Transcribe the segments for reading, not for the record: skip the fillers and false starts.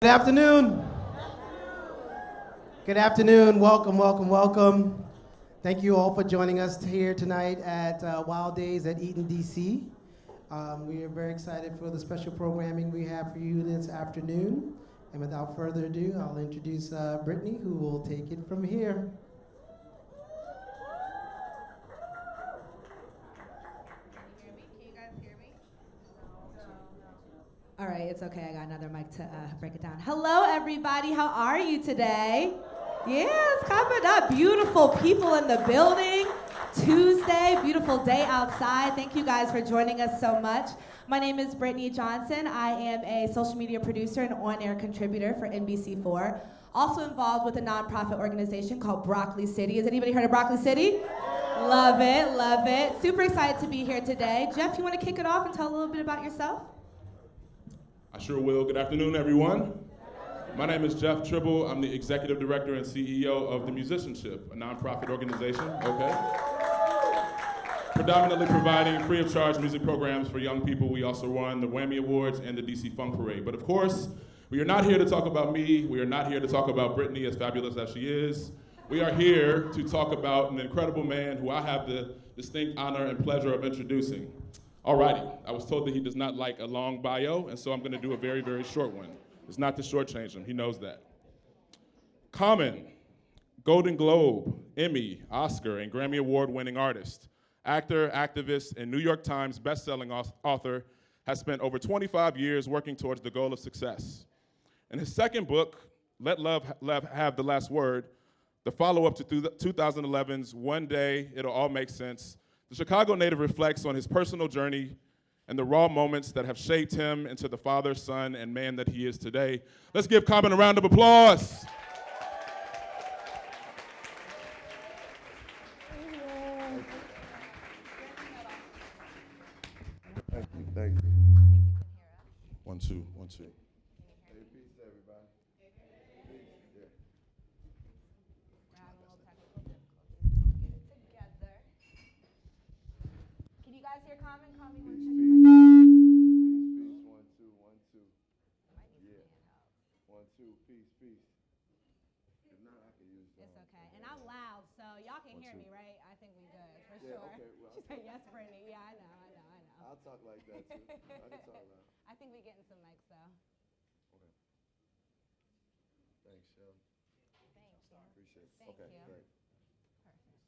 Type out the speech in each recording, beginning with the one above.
Good afternoon. Good afternoon. Welcome, welcome, welcome. Thank you all for joining us here tonight at Wild Days at Eaton, DC. We are very excited for the special programming we have for you this afternoon. And without further ado, I'll introduce Brittany, who will take it from here. All right, it's okay. I got another mic to break it down. Hello, everybody. How are you today? Yes, coming up. Beautiful people in the building. Tuesday, beautiful day outside. Thank you guys for joining us so much. My name is Brittany Johnson. I am a social media producer and on-air contributor for NBC4. Also involved with a nonprofit organization called Broccoli City. Has anybody heard of Broccoli City? Love it, love it. Super excited to be here today. Jeff, you want to kick it off and tell a little bit about yourself? I sure will. Good afternoon, everyone. My name is Jeff Tribble. I'm the executive director and CEO of The Musicianship, a nonprofit organization, predominantly providing free of charge music programs for young people. We also won the Whammy Awards and the DC Funk Parade. But of course, we are not here to talk about me. We are not here to talk about Brittany, as fabulous as she is. We are here to talk about an incredible man who I have the distinct honor and pleasure of introducing. Alrighty, I was told that he does not like a long bio, and so I'm gonna do a very, very short one. It's not to shortchange him, he knows that. Common, Golden Globe, Emmy, Oscar, and Grammy Award winning artist, actor, activist, and New York Times bestselling author, has spent over 25 years working towards the goal of success. In his second book, Let Love Have the Last Word, the follow-up to 2011's One Day It'll All Make Sense, the Chicago native reflects on his personal journey and the raw moments that have shaped him into the father, son, and man that he is today. Let's give Common a round of applause. Thank you. One, two, one, two. Hey, peace, everybody. Can you guys hear Common? Common, you Peace, want to check peace. your mic? Peace, 1, 2, 1, 2. Yeah. 1, 2, peace, peace. If not, I can use It's okay. And I'm loud, so y'all can hear me, right? I think we good, for Yeah, sure. okay, well, She said, yes, Brittany. Yeah, I know. I'll talk like that, too. I can talk loud. I think we getting some mics, though. Okay. Thanks, Shelly. Thank you. Appreciate it. Thank Okay, you. great. Perfect.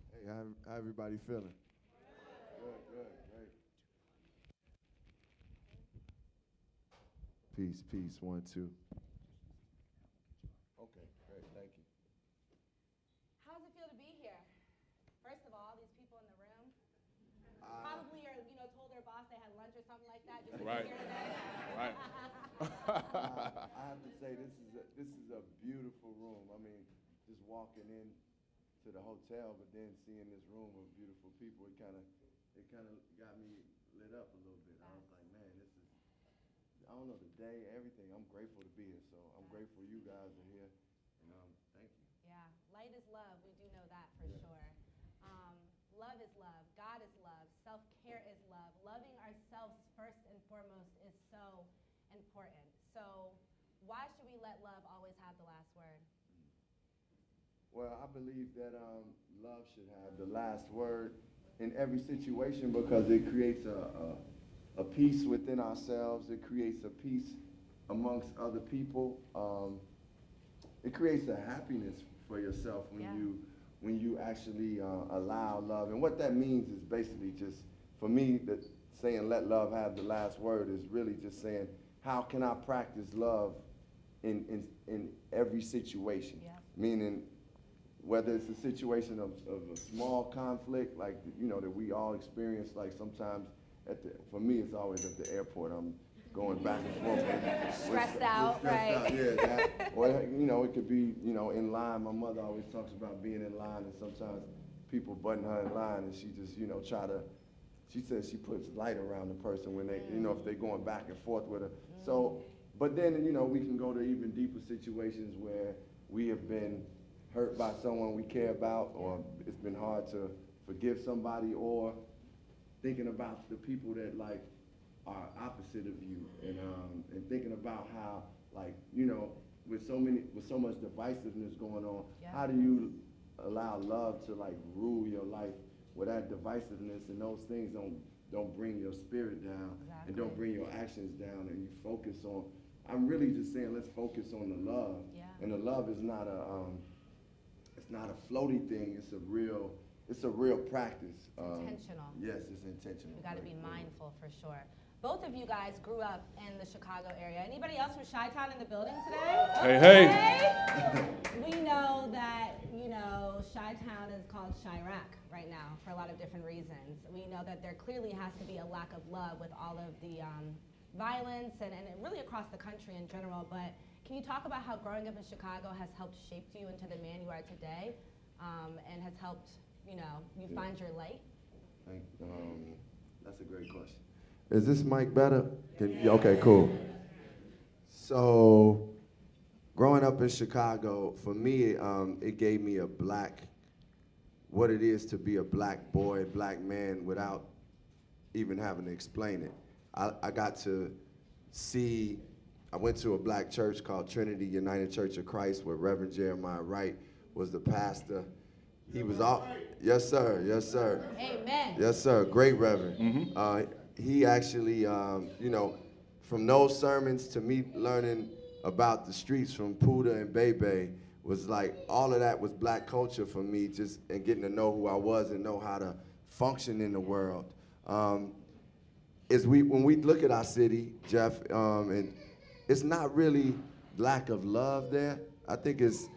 Hey, how everybody feeling? Good, great. Peace, peace, 1, 2. Okay, great, thank you. How does it feel to be here? First of all, these people in the room probably are, told their boss they had lunch or something like that just to Right. be here today. Right. I have to say this is a beautiful room. I mean, just walking in to the hotel, but then seeing this room of beautiful people, it kind of got me lit up a little bit. I was like, man, this is, I don't know, the day, everything. I'm grateful to be here. So I'm grateful you guys are here, and thank you. Yeah, light is love. We do know that for sure. Love is love. God is love. Self-care is love. Loving ourselves first and foremost is so important. So why should we let love always have the last word? Well, I believe that love should have the last word in every situation because it creates a peace within ourselves. It creates a peace amongst other people. It creates a happiness for yourself when you actually allow love. And what that means is basically just, for me, that saying let love have the last word is really just saying, how can I practice love in every situation? Yeah. Meaning, whether it's a situation of a small conflict, like, that we all experience, like sometimes for me, it's always at the airport. I'm going back and forth. Stressed out, right. Yeah, that. Or, it could be, in line. My mother always talks about being in line, and sometimes people button her in line, and she just, she says she puts light around the person when they, if they're going back and forth with her. So, but then, we can go to even deeper situations where we have been hurt by someone we care about, or it's been hard to forgive somebody, or thinking about the people that like are opposite of you, and thinking about how, like, you know, with so much divisiveness going on, how do you allow love to like rule your life where that divisiveness and those things don't bring your spirit down and don't bring your actions down, and you focus on, I'm really just saying, let's focus on the love. And the love is not it's not a floaty thing, it's a real practice. Intentional. Yes, it's intentional. We got to be mindful for sure. Both of you guys grew up in the Chicago area. Anybody else from Chi-Town in the building today? Hey. We know that, you know, Chi-Town is called Chirac right now for a lot of different reasons. We know that there clearly has to be a lack of love with all of the violence and really across the country in general. But can you talk about how growing up in Chicago has helped shape you into the man you are today, and has helped, you know, you find your light? That's a great question. Is this mic better? Okay, cool. So, growing up in Chicago, for me, it gave me what it is to be a black boy, black man, without even having to explain it. I got to see, I went to a black church called Trinity United Church of Christ, where Reverend Jeremiah Wright was the pastor. He was all, yes sir, yes sir. Amen. Yes sir, great Reverend. He actually, you know, from those sermons to me learning about the streets from Puda and Bebe was like, all of that was black culture for me, just and getting to know who I was and know how to function in the world. When we look at our city, Jeff, and it's not really lack of love there. I think it's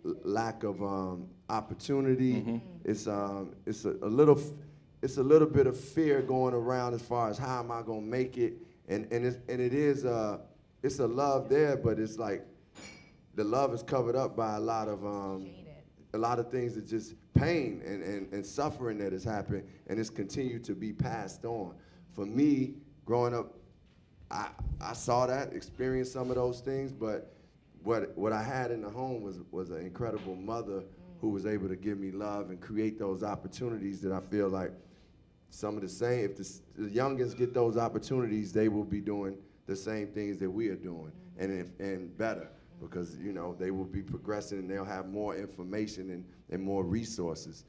lack of opportunity. It's a little bit of fear going around as far as how am I gonna make it, and it's a love there, but it's like the love is covered up by a lot of things that just pain and suffering that has happened, and it's continued to be passed on. For me, growing up, I saw that, experienced some of those things, but what I had in the home was an incredible mother who was able to give me love and create those opportunities that I feel like some of the same, if the youngins get those opportunities, they will be doing the same things that we are doing, and better, because, you know, they will be progressing and they'll have more information and more resources.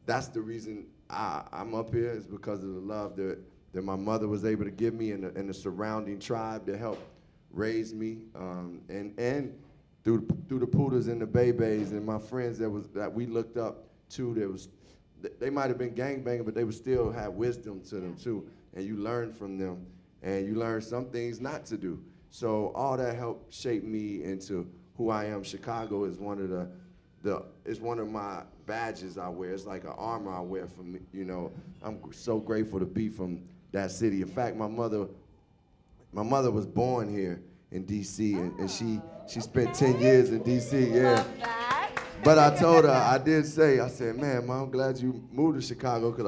That's the reason I'm up here, is because of the love that my mother was able to give me, and the surrounding tribe that helped raise me, and through the Pudas and the Bebes and my friends that we looked up to, they might have been gangbanging, but they would still have wisdom to them too, and you learn from them, and you learn some things not to do. So all that helped shape me into who I am. Chicago is one of my badges I wear. It's like an armor I wear for me. You know, I'm so grateful to be from that city. In fact, my mother was born here in D.C. and she spent 10 years in D.C. Yeah. Love that. But I told her, I said, man, Mom, I'm glad you moved to Chicago, because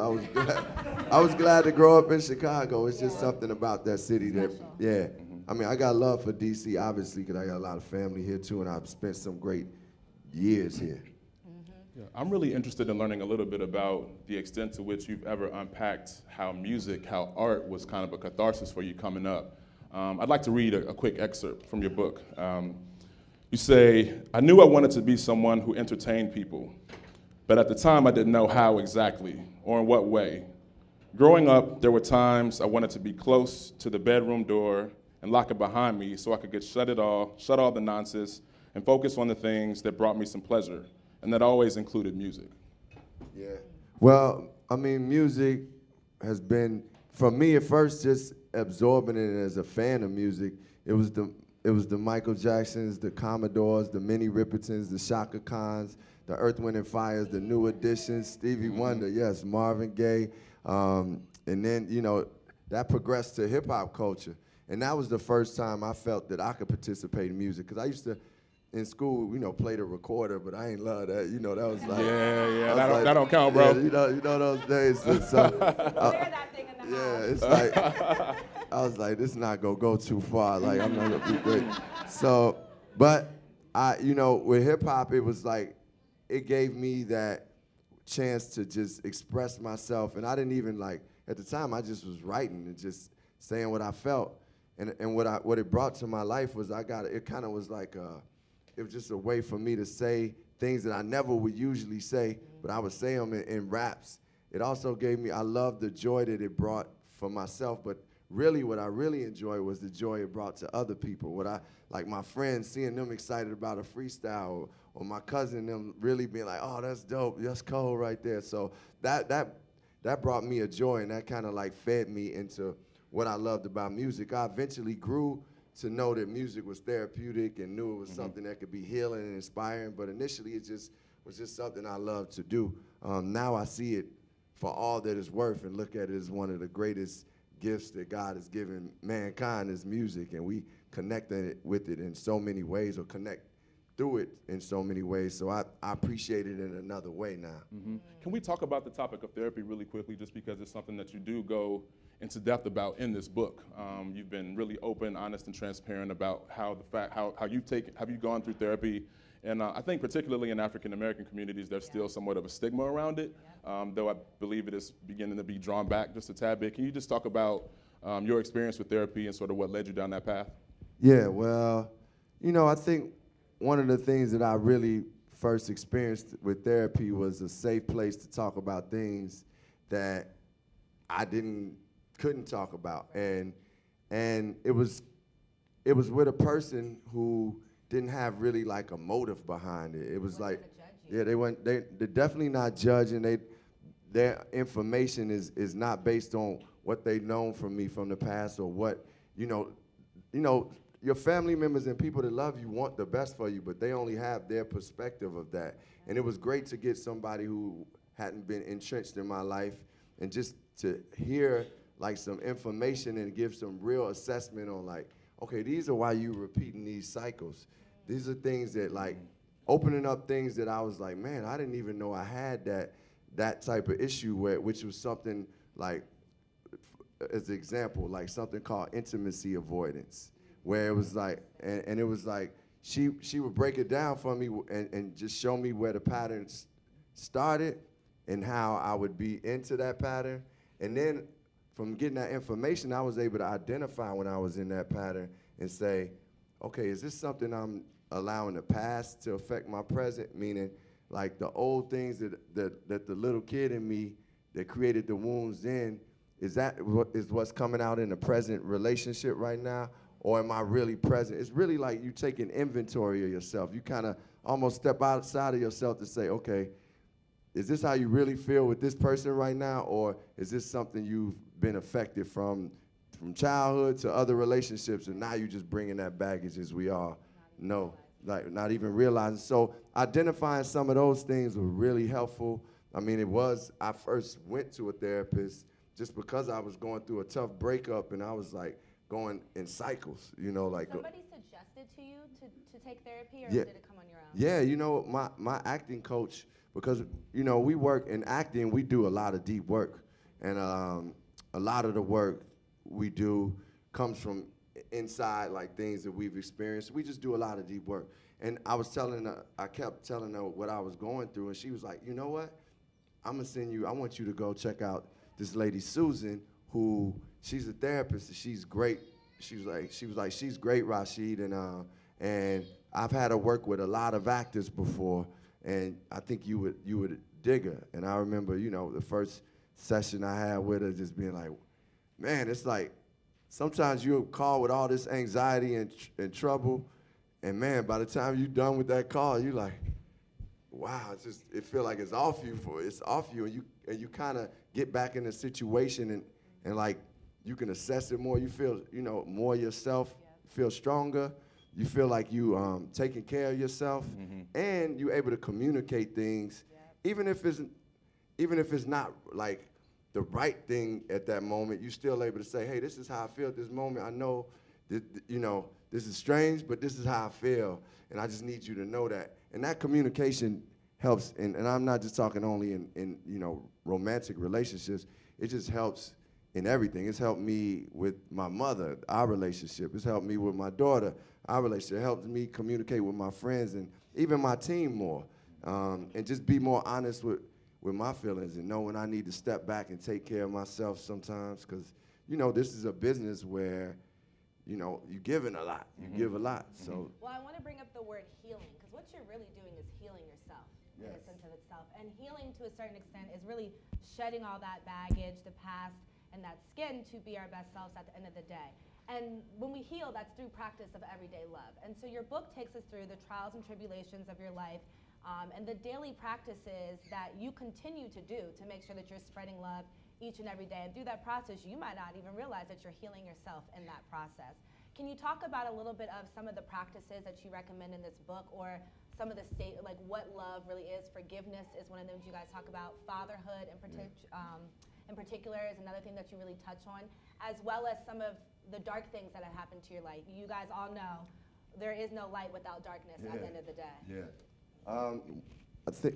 I was glad to grow up in Chicago. It's just something about that city that, yeah. I mean, I got love for D.C., obviously, because I got a lot of family here, too, and I've spent some great years here. Yeah, I'm really interested in learning a little bit about the extent to which you've ever unpacked how music, how art was kind of a catharsis for you coming up. I'd like to read a quick excerpt from your book. You say, I knew I wanted to be someone who entertained people, but at the time I didn't know how exactly or in what way. Growing up, there were times I wanted to be close to the bedroom door and lock it behind me so I could shut all the nonsense and focus on the things that brought me some pleasure, and that always included music. Yeah. Well, I mean, music has been, for me at first, just absorbing it as a fan of music. It was the Michael Jacksons, the Commodores, the Minnie Ripertons, the Shaka Khans, the Earth, Wind & Fires, the New Editions, Stevie Wonder, yes, Marvin Gaye. And then, you know, that progressed to hip-hop culture. And that was the first time I felt that I could participate in music. Because I used to, in school, you know, play the recorder, but I ain't love that. You know, that was like... Yeah, that don't count, bro. Yeah, you know those days. So, Clear that thing in the house. yeah, it's like, I was like, this is not gonna go too far. Like, I'm not gonna be great. So, but you know, with hip hop, it was like, it gave me that chance to just express myself. And I didn't even like, at the time, I just was writing and just saying what I felt. And what it brought to my life was it kind of was like, it was just a way for me to say things that I never would usually say, but I would say them in raps. It also gave me, I love the joy that it brought for myself, but really what I really enjoyed was the joy it brought to other people. Like my friends, seeing them excited about a freestyle, or my cousin, them really being like, oh, that's dope, that's cold right there. So that brought me a joy, and that kind of like fed me into what I loved about music. I eventually grew to know that music was therapeutic and knew it was something that could be healing and inspiring, but initially it was just something I loved to do. Now I see it for all that it's worth and look at it as one of the greatest gifts that God has given mankind is music, and we connect with it in so many ways, or connect through it in so many ways. So I appreciate it in another way now. Can we talk about the topic of therapy really quickly, just because it's something that you do go into depth about in this book? You've been really open, honest, and transparent about how you've gone through therapy. And I think particularly in African American communities, there's still somewhat of a stigma around it, though I believe it is beginning to be drawn back just a tad bit. Can you just talk about your experience with therapy and sort of what led you down that path? Yeah, well, I think one of the things that I really first experienced with therapy was a safe place to talk about things that I couldn't talk about. And it was with a person who didn't have really like a motive behind it. It was like, yeah, they're definitely not judging. Their information is not based on what they've known from me from the past, or what, your family members and people that love you want the best for you, but they only have their perspective of that. And it was great to get somebody who hadn't been entrenched in my life, and just to hear like some information and give some real assessment on like, okay, these are why you're repeating these cycles. These are things that like opening up things that I was like, man, I didn't even know I had that type of issue which was something like, as an example, like something called intimacy avoidance, where it was like, and it was like, she would break it down for me and just show me where the patterns started and how I would be into that pattern. And then from getting that information, I was able to identify when I was in that pattern and say, okay, is this something I'm allowing the past to affect my present? Meaning, like the old things that the little kid in me that created the wounds then, is what's coming out in the present relationship right now? Or am I really present? It's really like you taking inventory of yourself. You kind of almost step outside of yourself to say, okay, is this how you really feel with this person right now? Or is this something you've been affected from childhood to other relationships, and now you're just bringing that baggage, as we all know, like not even realizing. So identifying some of those things was really helpful. I mean, I first went to a therapist just because I was going through a tough breakup, and I was like going in cycles, like. Somebody suggested to you to take therapy, or Yeah. did it come on your own? Yeah, my acting coach, because, we work in acting, we do a lot of deep work. And a lot of the work we do comes from inside, like things that we've experienced. We just do a lot of deep work. And I kept telling her what I was going through, and she was like, you know what? I want you to go check out this lady, Susan, who, she's a therapist, and she's great. She was like, she's great, Rashid, and I've had her work with a lot of actors before, and I think you would dig her. And I remember, the first session I had with her, just being like, man, it's like sometimes you'll call with all this anxiety and trouble, and man, by the time you're done with that call, you're like, wow, it feel like it's off you, and you kind of get back in the situation, and like you can assess it more. You feel, more yourself, feel stronger. You feel like you taking care of yourself, and you're able to communicate things, even if it's not like the right thing at that moment. You're still able to say, hey, this is how I feel at this moment. I know that, this is strange, but this is how I feel, and I just need you to know that. And that communication helps, and I'm not just talking only in romantic relationships. It just helps in everything. It's helped me with my mother, our relationship. It's helped me with my daughter, our relationship. It helps me communicate with my friends and even my team more, and just be more honest with with my feelings and know when I need to step back and take care of myself sometimes, because, you know, this is a business where, you know, you're giving a lot. You give a lot. So. Well, I want to bring up the word healing, because what you're really doing is healing yourself in a sense of itself. And healing to a certain extent is really shedding all that baggage, the past, and that skin to be our best selves at the end of the day. And when we heal, that's through practice of everyday love. And so your book takes us through the trials and tribulations of your life, and the daily practices that you continue to do to make sure that you're spreading love each and every day. And through that process, you might not even realize that you're healing yourself in that process. Can you talk about a little bit of some of the practices that you recommend in this book, or some of the like what love really is? Forgiveness is one of them you guys talk about. Fatherhood in particular is another thing that you really touch on, as well as some of the dark things that have happened to your life. You guys all know there is no light without darkness at the end of the day. I think,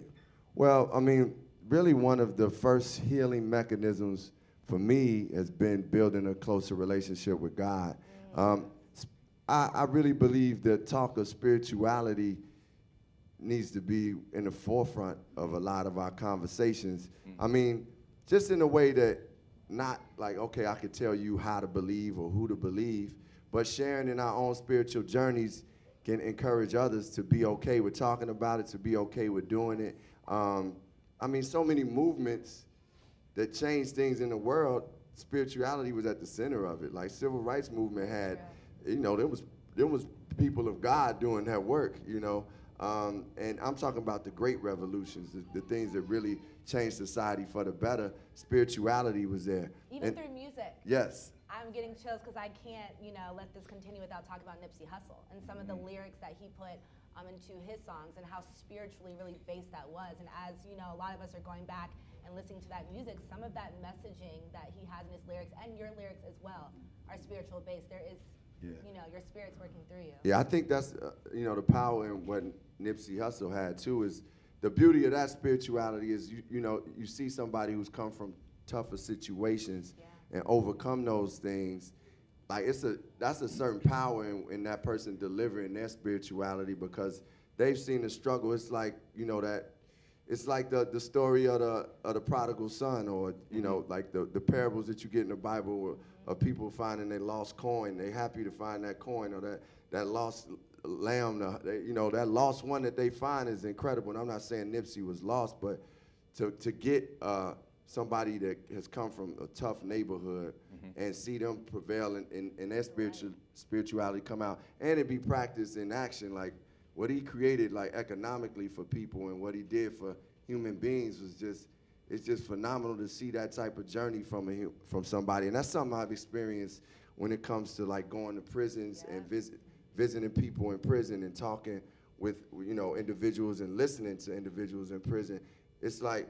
well, I mean, really one of the first healing mechanisms for me has been building a closer relationship with God. I really believe that talk of spirituality needs to be in the forefront of a lot of our conversations. I mean, just in a way that not like, okay, I could tell you how to believe or who to believe, but sharing in our own spiritual journeys can encourage others to be okay with talking about it, to be okay with doing it. I mean, so many movements that changed things in the world, spirituality was at the center of it. Like civil rights movement had, you know, there was people of God doing that work, you know. And I'm talking about the great revolutions, the things that really changed society for the better. Spirituality was there. Even through music. Yes. I'm getting chills because I can't, you know, let this continue without talking about Nipsey Hussle and some of the lyrics that he put into his songs and how spiritually really based that was. And as, you know, a lot of us are going back and listening to that music, some of that messaging that he has in his lyrics and your lyrics as well are spiritual based. There is, you know, your spirit's working through you. Yeah, I think that's, you know, the power in what Nipsey Hussle had too is the beauty of that spirituality is, you know, you see somebody who's come from tougher situations and overcome those things. Like that's a certain power in that person delivering their spirituality because they've seen the struggle. It's like, you know, it's like the story of the prodigal son, or, you know, like the parables that you get in the Bible of people finding their lost coin. They're happy to find that coin, or that lost lamb, you know, that lost one that they find is incredible. And I'm not saying Nipsey was lost, but to get somebody that has come from a tough neighborhood and see them prevail in their spirituality come out, and it be practiced in action, like what he created, like economically for people, and what he did for human beings was it's just phenomenal to see that type of journey from somebody. And that's something I've experienced when it comes to like going to prisons and visiting people in prison and talking with, you know, individuals and listening to individuals in prison. It's like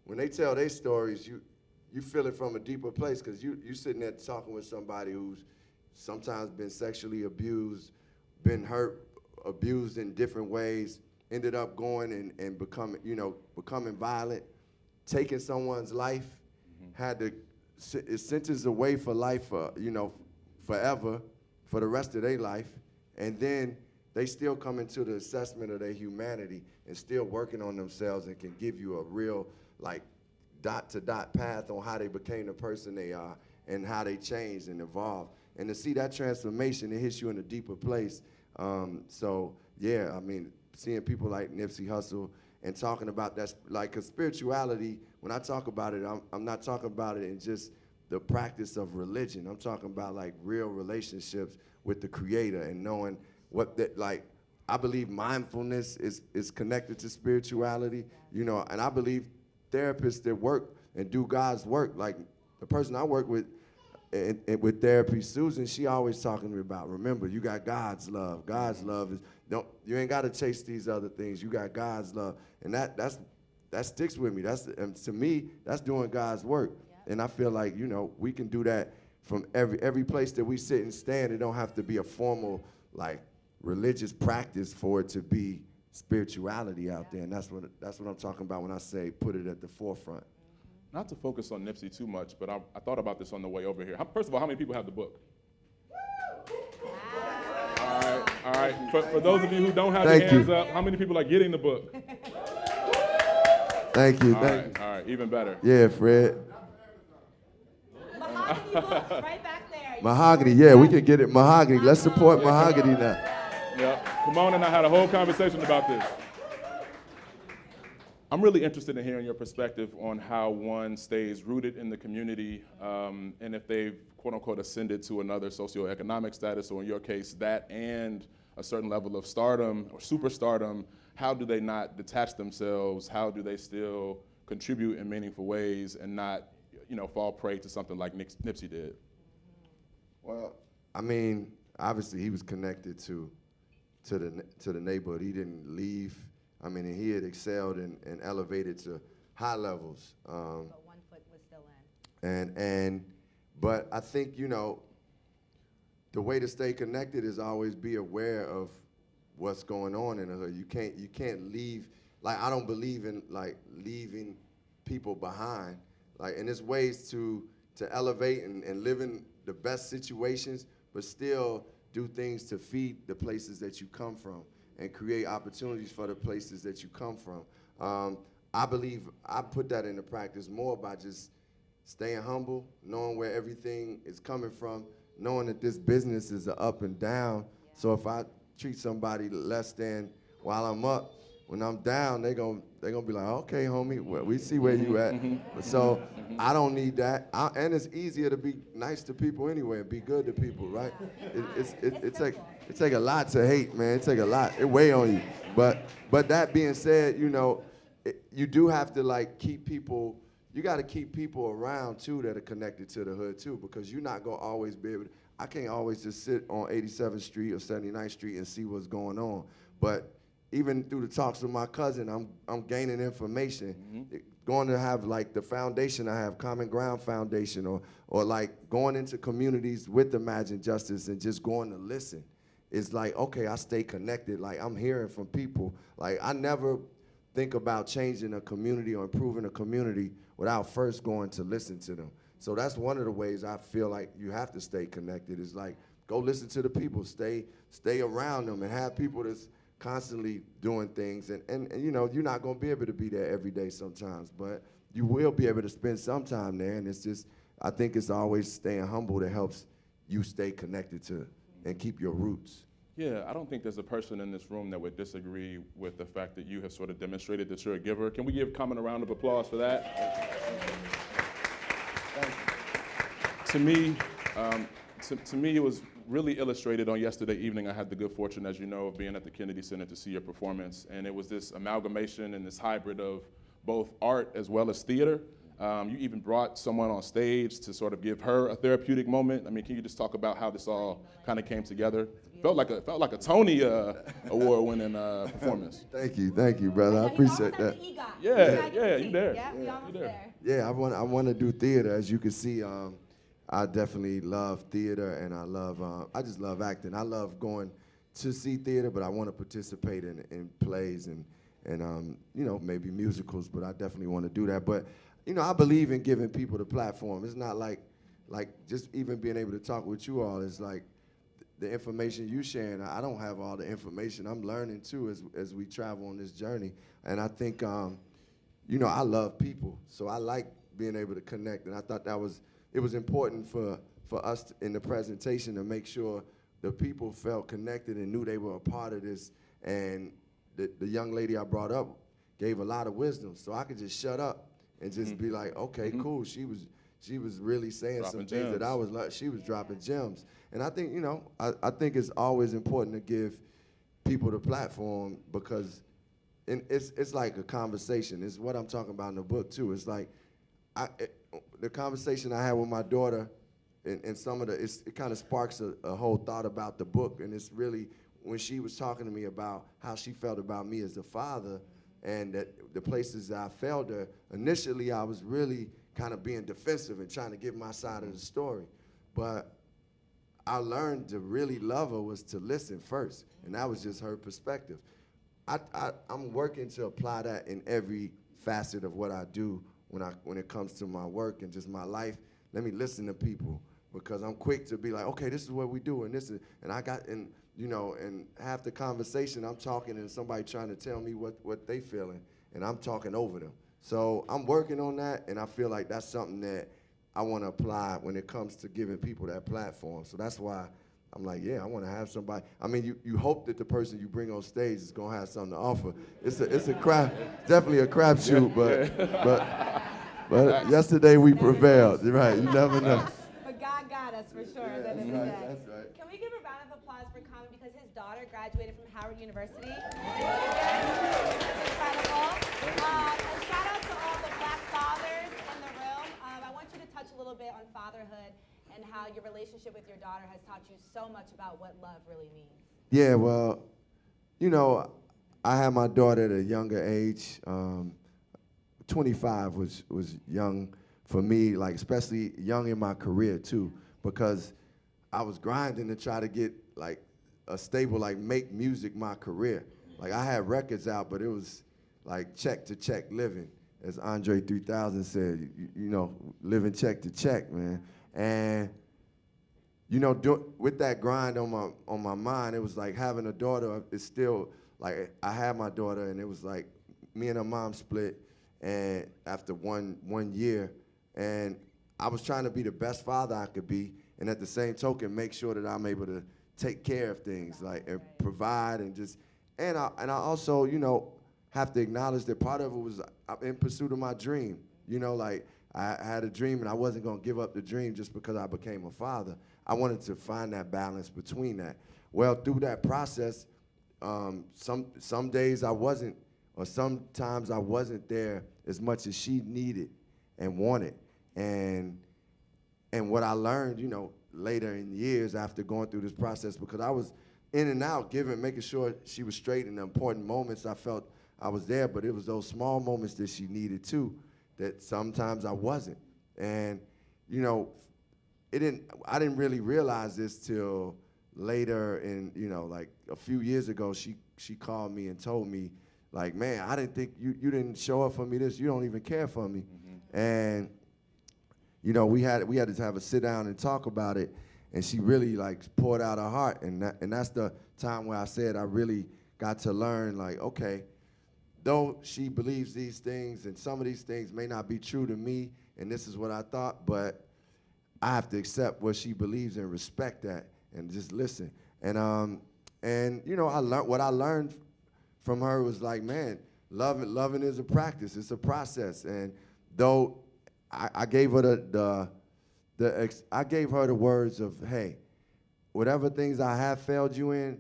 when they tell their stories, you feel it from a deeper place, because you sitting there talking with somebody who's sometimes been sexually abused, been hurt, abused in different ways, ended up going and becoming violent, taking someone's life, had to is sentenced away for life, you know, forever, for the rest of their life, and then they still come into the assessment of their humanity and still working on themselves and can give you a real, like, dot-to-dot path on how they became the person they are and how they changed and evolved. And to see that transformation, it hits you in a deeper place. So, yeah, I mean, seeing people like Nipsey Hussle and talking about that, like, 'cause spirituality, when I talk about it, I'm not talking about it in just the practice of religion. I'm talking about, like, real relationships with the Creator and knowing what that, like, I believe mindfulness is connected to spirituality, you know, and I believe therapists that work and do God's work, like the person I work with and with therapy, Susan, she always talking to me about, remember, you got God's love. God's love is, you ain't got to chase these other things. You got God's love. And that sticks with me. And to me, that's doing God's work. Yeah. And I feel like, you know, we can do that from every place that we sit and stand. It don't have to be a formal, like, religious practice for it to be spirituality out there. And that's what I'm talking about when I say put it at the forefront. Not to focus on Nipsey too much, but I thought about this on the way over here. First of all, how many people have the book? All right. For those of you who don't have your hands up, how many people are getting the book? Thank you. All right, even better. Yeah, Fred. Mahogany Books, right back there. Mahogany, yeah, we can get it. Mahogany. Let's support Mahogany now. Yeah, Kimon and I had a whole conversation about this. I'm really interested in hearing your perspective on how one stays rooted in the community, and if they've, quote unquote, ascended to another socioeconomic status, or in your case, that and a certain level of stardom or superstardom, how do they not detach themselves? How do they still contribute in meaningful ways and not, fall prey to something like Nipsey did? Well, I mean, obviously he was connected to the neighborhood. He didn't leave. I mean, he had excelled and elevated to high levels. But 1 foot was still in. But I think, the way to stay connected is always be aware of what's going on in the hood. You can't leave. Like, I don't believe in leaving people behind. And there's ways to elevate and live in the best situations, but still do things to feed the places that you come from and create opportunities for the places that you come from. I believe I put that into practice more by just staying humble, knowing where everything is coming from, knowing that this business is a up and down. So if I treat somebody less than while I'm up, when I'm down, they're gonna be like, okay, homie, well, we see where you at. So I don't need that. And it's easier to be nice to people anyway and be good to people, right? It take a lot to hate, man. It take a lot. It weigh on you. But that being said, you do have to keep people. You got to keep people around too that are connected to the hood too, because you're not gonna always be able to. I can't always just sit on 87th Street or 79th Street and see what's going on. But even through the talks with my cousin, I'm gaining information. Going to have the foundation I have, Common Ground Foundation, or going into communities with Imagine Justice and just going to listen. It's okay, I stay connected. I'm hearing from people. I never think about changing a community or improving a community without first going to listen to them. So that's one of the ways I feel like you have to stay connected is go listen to the people, stay around them and have people that's constantly doing things. And you're not gonna be able to be there every day sometimes, but you will be able to spend some time there. And it's just, I think it's always staying humble that helps you stay connected to and keep your roots. Yeah, I don't think there's a person in this room that would disagree with the fact that you have sort of demonstrated that you're a giver. Can we give Common a round of applause for that? To me, it was really illustrated on yesterday evening. I had the good fortune, as you know, of being at the Kennedy Center to see your performance, and it was this amalgamation and this hybrid of both art as well as theater. You even brought someone on stage to sort of give her a therapeutic moment. I mean, can you just talk about how this all kind of came together? Felt like a Tony award-winning performance. Thank you, brother. I appreciate that. Yeah, you there. Yeah, we almost there. Yeah, I want to do theater. As you can see, I definitely love theater, and I just love acting. I love going to see theater, but I want to participate in plays and maybe musicals. But I definitely want to do that. But I believe in giving people the platform. It's not like just even being able to talk with you all is the information you sharing. I don't have all the information. I'm learning too as we travel on this journey. And I think, I love people, so I like being able to connect. And I thought it was important for us in the presentation to make sure the people felt connected and knew they were a part of this. And the young lady I brought up gave a lot of wisdom, so I could just shut up and just be like, okay, cool. She was really saying dropping some things gems. that I was like, she was dropping gems. And I think, I think it's always important to give people the platform because it's like a conversation. It's what I'm talking about in the book too. It's the conversation I had with my daughter and some of it kind of sparks a whole thought about the book. And it's really when she was talking to me about how she felt about me as a father and that the places that I failed her, initially I was really kind of being defensive and trying to get my side of the story. But I learned to really love her was to listen first, and that was just her perspective. I'm working to apply that in every facet of what I do when it comes to my work and just my life. Let me listen to people because I'm quick to be like, okay, this is what we do, and and half the conversation I'm talking and somebody trying to tell me what they feeling, and I'm talking over them. So I'm working on that, and I feel like that's something that I want to apply when it comes to giving people that platform. So that's why I'm like, yeah, I want to have somebody. I mean, you hope that the person you bring on stage is gonna have something to offer. It's a crap, definitely a crapshoot, but yesterday we prevailed. Right? You never know. But God got us for sure at the end of the Right, day. that's right. Can we give a round of applause for Common because his daughter graduated from Howard University? That's incredible. And shout out to all the black fathers in the room. I want you to touch a little bit on fatherhood and how your relationship with your daughter has taught you so much about what love really means. Yeah, well, you know, I had my daughter at a younger age. 25 was young for me, like especially young in my career too, because I was grinding to try to get like a stable, like make music my career. Like I had records out, but it was like check to check living, as Andre 3000 said, you know, living check to check, man. And you know, with that grind on my mind, it was like having a daughter. It's still like I had my daughter, and it was like me and her mom split, and after one year, and I was trying to be the best father I could be, and at the same token, make sure that I'm able to take care of things, like and provide, and just, and I also, you know, have to acknowledge that part of it was in pursuit of my dream. You know, like I had a dream, and I wasn't gonna give up the dream just because I became a father. I wanted to find that balance between that. Well, through that process, some days I wasn't, or sometimes I wasn't there as much as she needed and wanted. And what I learned, you know, later in years after going through this process, because I was in and out, making sure she was straight in the important moments. I felt I was there, but it was those small moments that she needed too, that sometimes I wasn't. And, you know, I didn't really realize this till later in, you know, like a few years ago, she called me and told me, like, man, I didn't think you didn't show up for me this, you don't even care for me. Mm-hmm. And, you know, we had to have a sit down and talk about it, and she really like poured out her heart, and that's the time where I said I really got to learn, like, okay, though she believes these things, and some of these things may not be true to me, and this is what I thought, but I have to accept what she believes and respect that, and just listen. And you know, what I learned from her was like, man, loving is a practice, it's a process. And though I gave her I gave her the words of, hey, whatever things I have failed you in,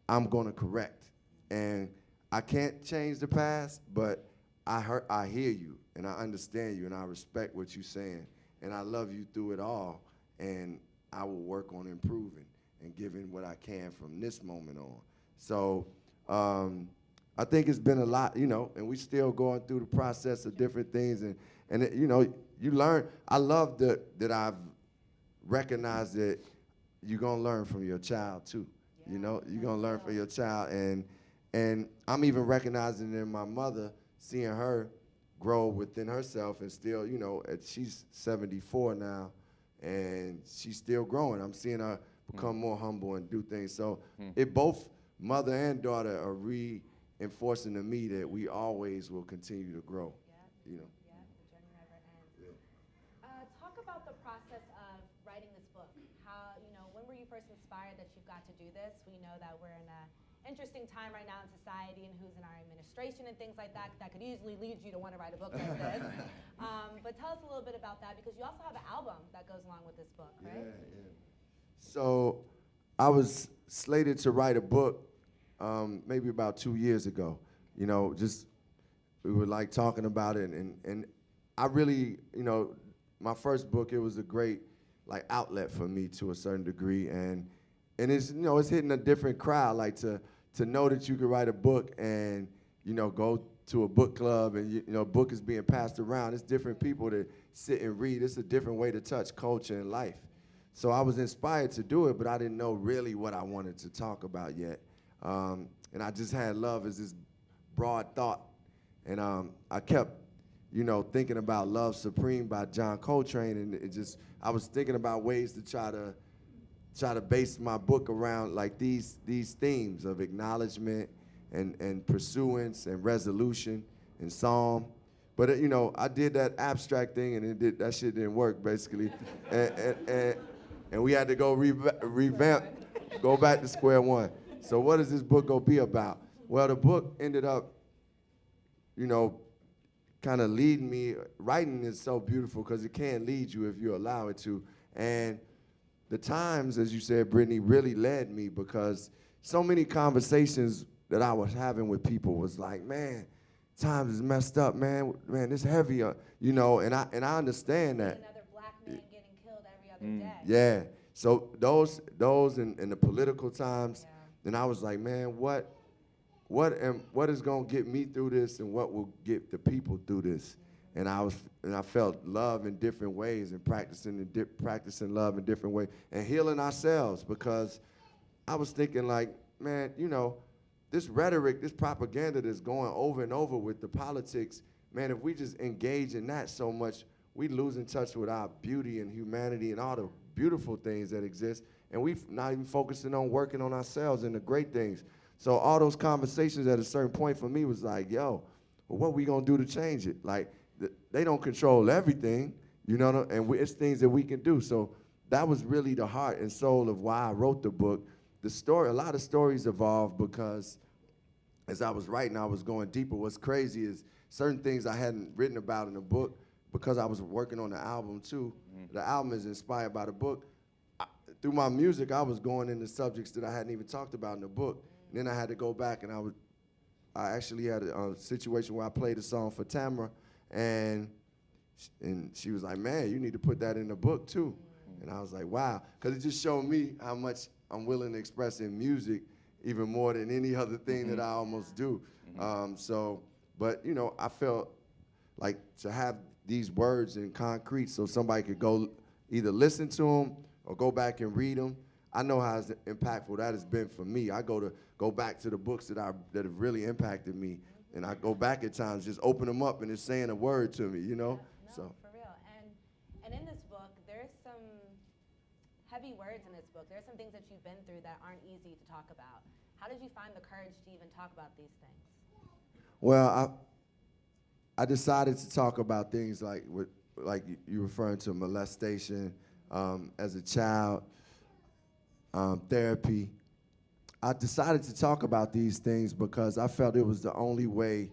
I'm gonna correct. And I can't change the past, but I hear you, and I understand you, and I respect what you're saying, and I love you through it all, and I will work on improving and giving what I can from this moment on. So I think it's been a lot, you know, and we still going through the process of different things, and it, you know, you learn. I love that I've recognized that you're gonna learn from your child too. Yeah, you know, you're gonna learn from your child, and I'm even recognizing in my mother, seeing her grow within herself, and still, you know, she's 74 now, and she's still growing. I'm seeing her become more humble and do things. So it both mother and daughter are reinforcing to me that we always will continue to grow. Yeah. You know. Yeah, the journey never ends. Yeah. Talk about the process of writing this book. How, you know, when were you first inspired that you've got to do this? We know that we're in a interesting time right now in society, and who's in our administration and things like that could easily lead you to want to write a book like this. But tell us a little bit about that, because you also have an album that goes along with this book, right? Yeah. So I was slated to write a book maybe about 2 years ago. You know, just we were like talking about it, and I really, you know, my first book, it was a great like outlet for me to a certain degree, and it's, you know, it's hitting a different crowd, like to know that you could write a book and, you know, go to a book club, and you know, a book is being passed around. It's different people that sit and read. It's a different way to touch culture and life. So I was inspired to do it, but I didn't know really what I wanted to talk about yet. And I just had love as this broad thought. And I kept, you know, thinking about Love Supreme by John Coltrane, and I was thinking about ways to try to base my book around like these themes of acknowledgement and pursuance and resolution and psalm. But you know, I did that abstract thing, and that shit didn't work basically, and we had to go revamp, go back to square one. So what is this book gonna be about? Well, the book ended up, you know, kind of leading me. Writing is so beautiful because it can lead you if you allow it to. And the Times, as you said, Brittany, really led me because so many conversations that I was having with people was like, man, Times is messed up, man. Man, it's heavy, you know. And I understand that. Another black man getting killed every other day. Yeah. So those in the political times, then I was like, man, what is gonna get me through this, and what will get the people through this? And I felt love in different ways, and practicing love in different ways, and healing ourselves, because I was thinking like, man, you know, this rhetoric, this propaganda that's going over and over with the politics, man, if we just engage in that so much, we losing touch with our beauty and humanity and all the beautiful things that exist, and we not even focusing on working on ourselves and the great things. So all those conversations at a certain point for me was like, yo, well, what we gonna do to change it? Like, they don't control everything, you know, and it's things that we can do. So that was really the heart and soul of why I wrote the book. The story, a lot of stories evolved because as I was writing, I was going deeper. What's crazy is certain things I hadn't written about in the book, because I was working on the album too. The album is inspired by the book. Through my music, I was going into subjects that I hadn't even talked about in the book. And then I had to go back, and I actually had a situation where I played a song for Tamara, and she was like, man, you need to put that in the book too. And I was like, wow, because it just showed me how much I'm willing to express in music, even more than any other thing that I almost do. But you know, I felt like to have these words in concrete so somebody could go either listen to them or go back and read them. I know how impactful that has been for me. I go back to the books that have really impacted me, and I go back at times, just open them up, and it's saying a word to me, you know? No, for real. And in this book, there's some heavy words in this book. There's some things that you've been through that aren't easy to talk about. How did you find the courage to even talk about these things? Well, I decided to talk about things like you referring to molestation as a child, therapy. I decided to talk about these things because I felt it was the only way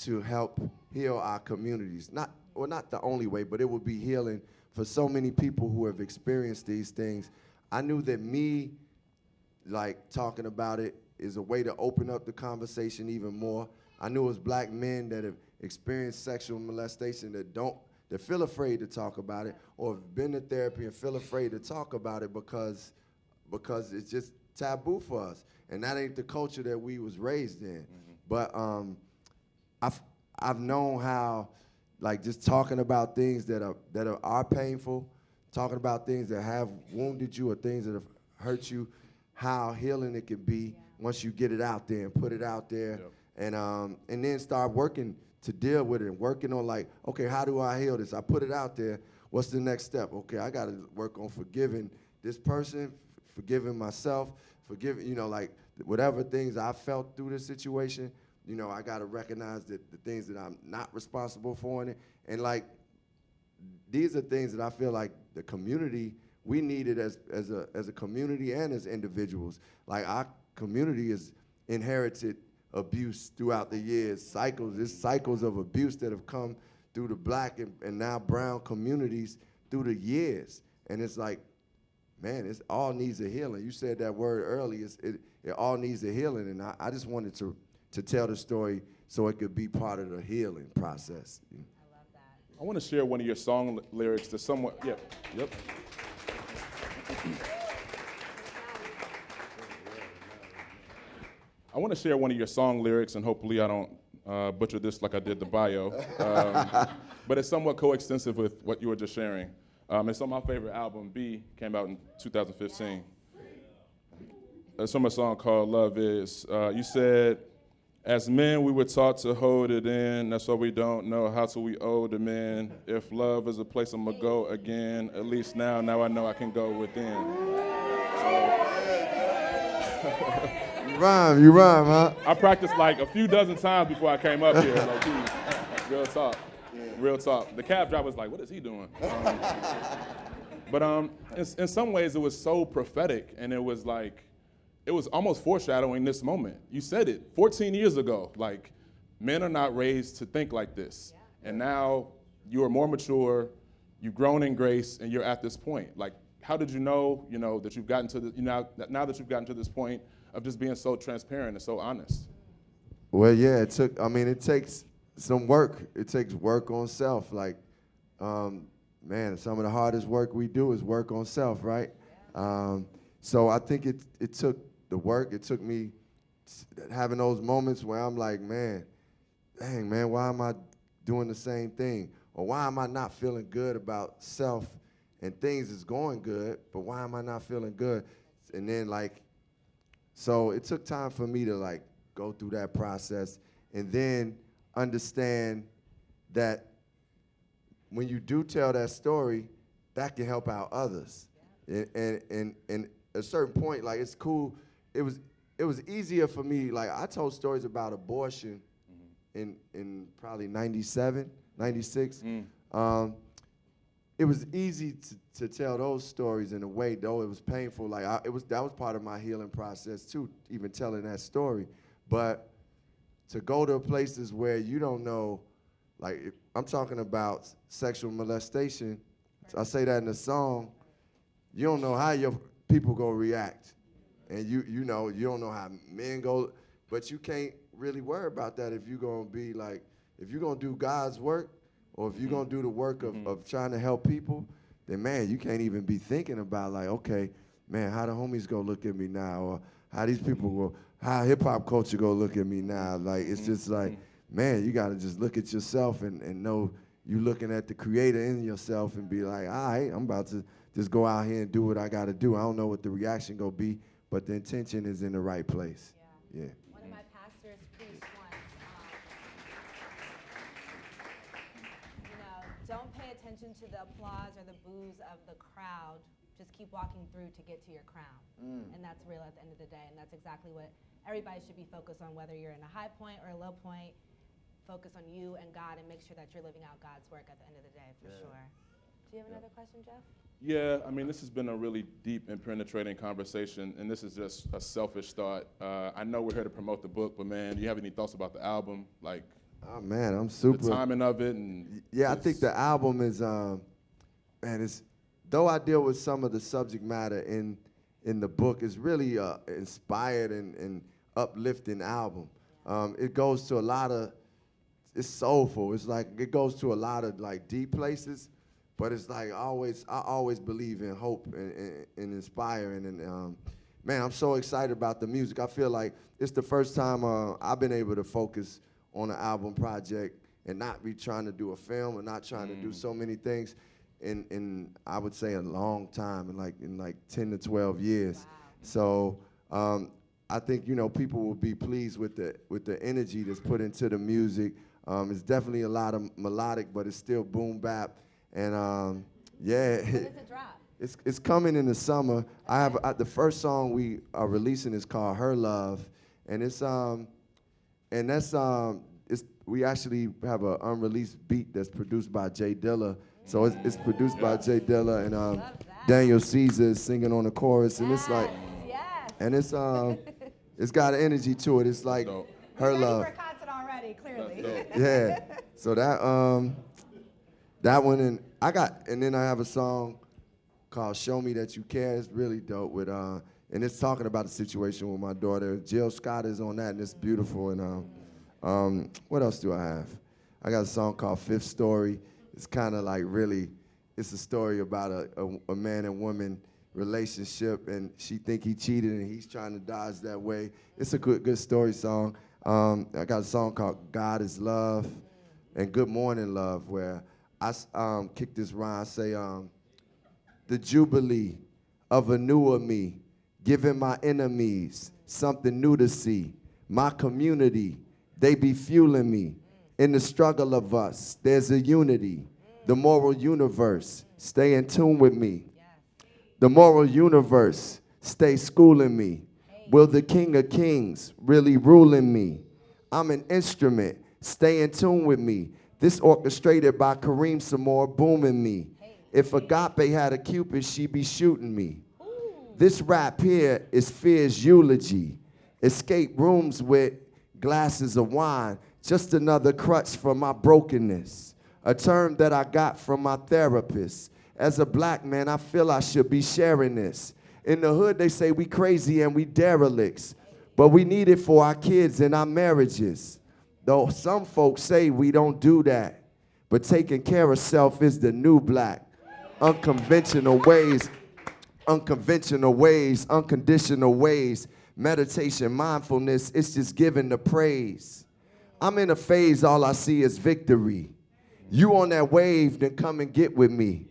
to help heal our communities. Not the only way, but it would be healing for so many people who have experienced these things. I knew that me, like, talking about it is a way to open up the conversation even more. I knew it was black men that have experienced sexual molestation that feel afraid to talk about it, or have been to therapy and feel afraid to talk about it because it's just taboo for us, and that ain't the culture that we was raised in. But I've known how, like, just talking about things that are painful, talking about things that have wounded you or things that have hurt you, how healing it can be once you get it out there and put it out there, and then start working to deal with it and working on, like, okay, how do I heal this? I put it out there. What's the next step? Okay, I got to work on forgiving this person, forgiving myself, forgiving, you know, like, whatever things I felt through this situation, you know, I got to recognize that the things that I'm not responsible for in it. And, like, these are things that I feel like the community, we need it as a community and as individuals. Like, our community has inherited abuse throughout the years, cycles of abuse that have come through the black and now brown communities through the years. And it's like, man, it all needs a healing. You said that word earlier. It all needs a healing, and I just wanted to tell the story so it could be part of the healing process. I love that. I want to share one of your song lyrics to someone. Yep. I want to share one of your song lyrics, and hopefully I don't butcher this like I did the bio. But it's somewhat coextensive with what you were just sharing. It's on my favorite album, B, came out in 2015. It's from a song called Love Is. You said, as men, we were taught to hold it in. That's why we don't know how till we owe the men. If love is a place I'm gonna go again, at least now I know I can go within. You rhyme, huh? I practiced like a few dozen times before I came up here. Like, real talk. Real talk. The cab driver was like, what is he doing? But in some ways, it was so prophetic, and it was almost foreshadowing this moment. You said it 14 years ago, like, men are not raised to think like this. Yeah. And now you are more mature, you've grown in grace, and you're at this point. Like, how did you know, that you've gotten to now that you've gotten to this point of just being so transparent and so honest? Well, yeah, it takes some work. It takes work on self. Like, man, some of the hardest work we do is work on self, right? Yeah. So I think it took the work. It took me having those moments where I'm like, man, dang, man, why am I doing the same thing? Or why am I not feeling good about self and things is going good, but why am I not feeling good? And then, like, so it took time for me to, like, go through that process and then understand that when you do tell that story, that can help out others. Yeah. And at a certain point, like, it's cool. It was easier for me. Like, I told stories about abortion in probably 97, 96. It was easy to tell those stories in a way, though it was painful. Like, that was part of my healing process too, even telling that story. But to go to places where you don't know, like, if I'm talking about sexual molestation, I say that in the song, you don't know how your people gonna react. And you don't know how men go, but you can't really worry about that if you're gonna be like, if you're gonna do God's work, or if you're gonna do the work of trying to help people, then, man, you can't even be thinking about, like, okay, man, how the homies gonna look at me now, or how these people go, how hip hop culture gonna look at me now. Like, it's just like, man, you gotta just look at yourself and know you looking at the creator in yourself and be like, all right, I'm about to just go out here and do what I gotta do. I don't know what the reaction gonna be, but the intention is in the right place. Yeah. One of my pastors preached once, don't pay attention to the applause or the boos of the crowd. Just keep walking through to get to your crown. And that's real at the end of the day. And that's exactly what everybody should be focused on, whether you're in a high point or a low point. Focus on you and God and make sure that you're living out God's work at the end of the day, for sure. Do you have another question, Jeff? Yeah, I mean, this has been a really deep and penetrating conversation, and this is just a selfish thought. I know we're here to promote the book, but, man, do you have any thoughts about the album? Like, oh, man, I'm super. The timing of it. And yeah, I think the album is, man, it's, though I deal with some of the subject matter in the book, it's really inspired and uplifting album. It goes to a lot of, it's soulful. It's like, it goes to a lot of, like, deep places. But it's like I always believe in hope and inspiring. And, man, I'm so excited about the music. I feel like it's the first time I've been able to focus on an album project and not be trying to do a film or not trying to do so many things in I would say a long time, in like 10 to 12 years. Wow. So I think, people will be pleased with the energy that's put into the music. It's definitely a lot of melodic, but it's still boom bap. And yeah, when does it drop? It's coming in the summer. Okay. I have the first song we are releasing is called Her Love, and we actually have an unreleased beat that's produced by Jay Dilla. So it's produced by Jay Dilla, and Daniel Caesar is singing on the chorus, and it's like, and it's got an energy to it. It's like Her Love. Ready for a concert already, clearly. Yeah. So that one, and then I have a song called Show Me That You Care. It's really dope with and it's talking about the situation with my daughter. Jill Scott is on that, and it's beautiful. And what else do I have? I got a song called Fifth Story. It's kind of like it's a story about a man and woman relationship, and she think he cheated, and he's trying to dodge that way. It's a good story song. I got a song called God Is Love and Good Morning Love, where I kick this rhyme, say, the jubilee of a newer me, giving my enemies something new to see. My community, they be fueling me. In the struggle of us, there's a unity. The moral universe, stay in tune with me. The moral universe, stay schooling me. Will the King of Kings really rule in me? I'm an instrument, stay in tune with me. This orchestrated by Kareem Samore booming me. If Agape had a Cupid, she'd be shooting me. This rap here is fear's eulogy. Escape rooms with glasses of wine. Just another crutch for my brokenness. A term that I got from my therapist. As a black man, I feel I should be sharing this. In the hood, they say we crazy and we derelicts. But we need it for our kids and our marriages. Though some folks say we don't do that. But taking care of self is the new black. Unconventional ways, unconditional ways. Meditation, mindfulness, it's just giving the praise. I'm in a phase, all I see is victory. You on that wave, then come and get with me.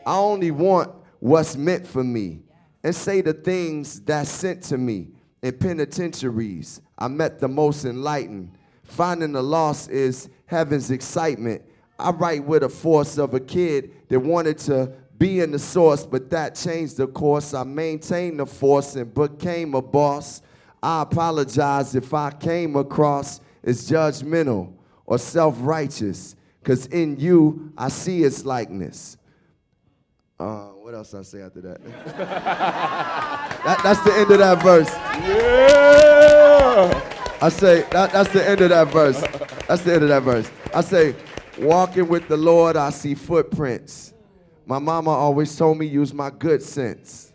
I only want what's meant for me. And say the things that's sent to me. In penitentiaries, I met the most enlightened. Finding the lost is heaven's excitement. I write with the force of a kid that wanted to be in the source, but that changed the course. I maintained the force and became a boss. I apologize if I came across as judgmental or self-righteous, because in you, I see its likeness. What else I say after that? That's the end of that verse. Yeah! I say, that's the end of that verse. That's the end of that verse. I say, walking with the Lord, I see footprints. My mama always told me use my good sense.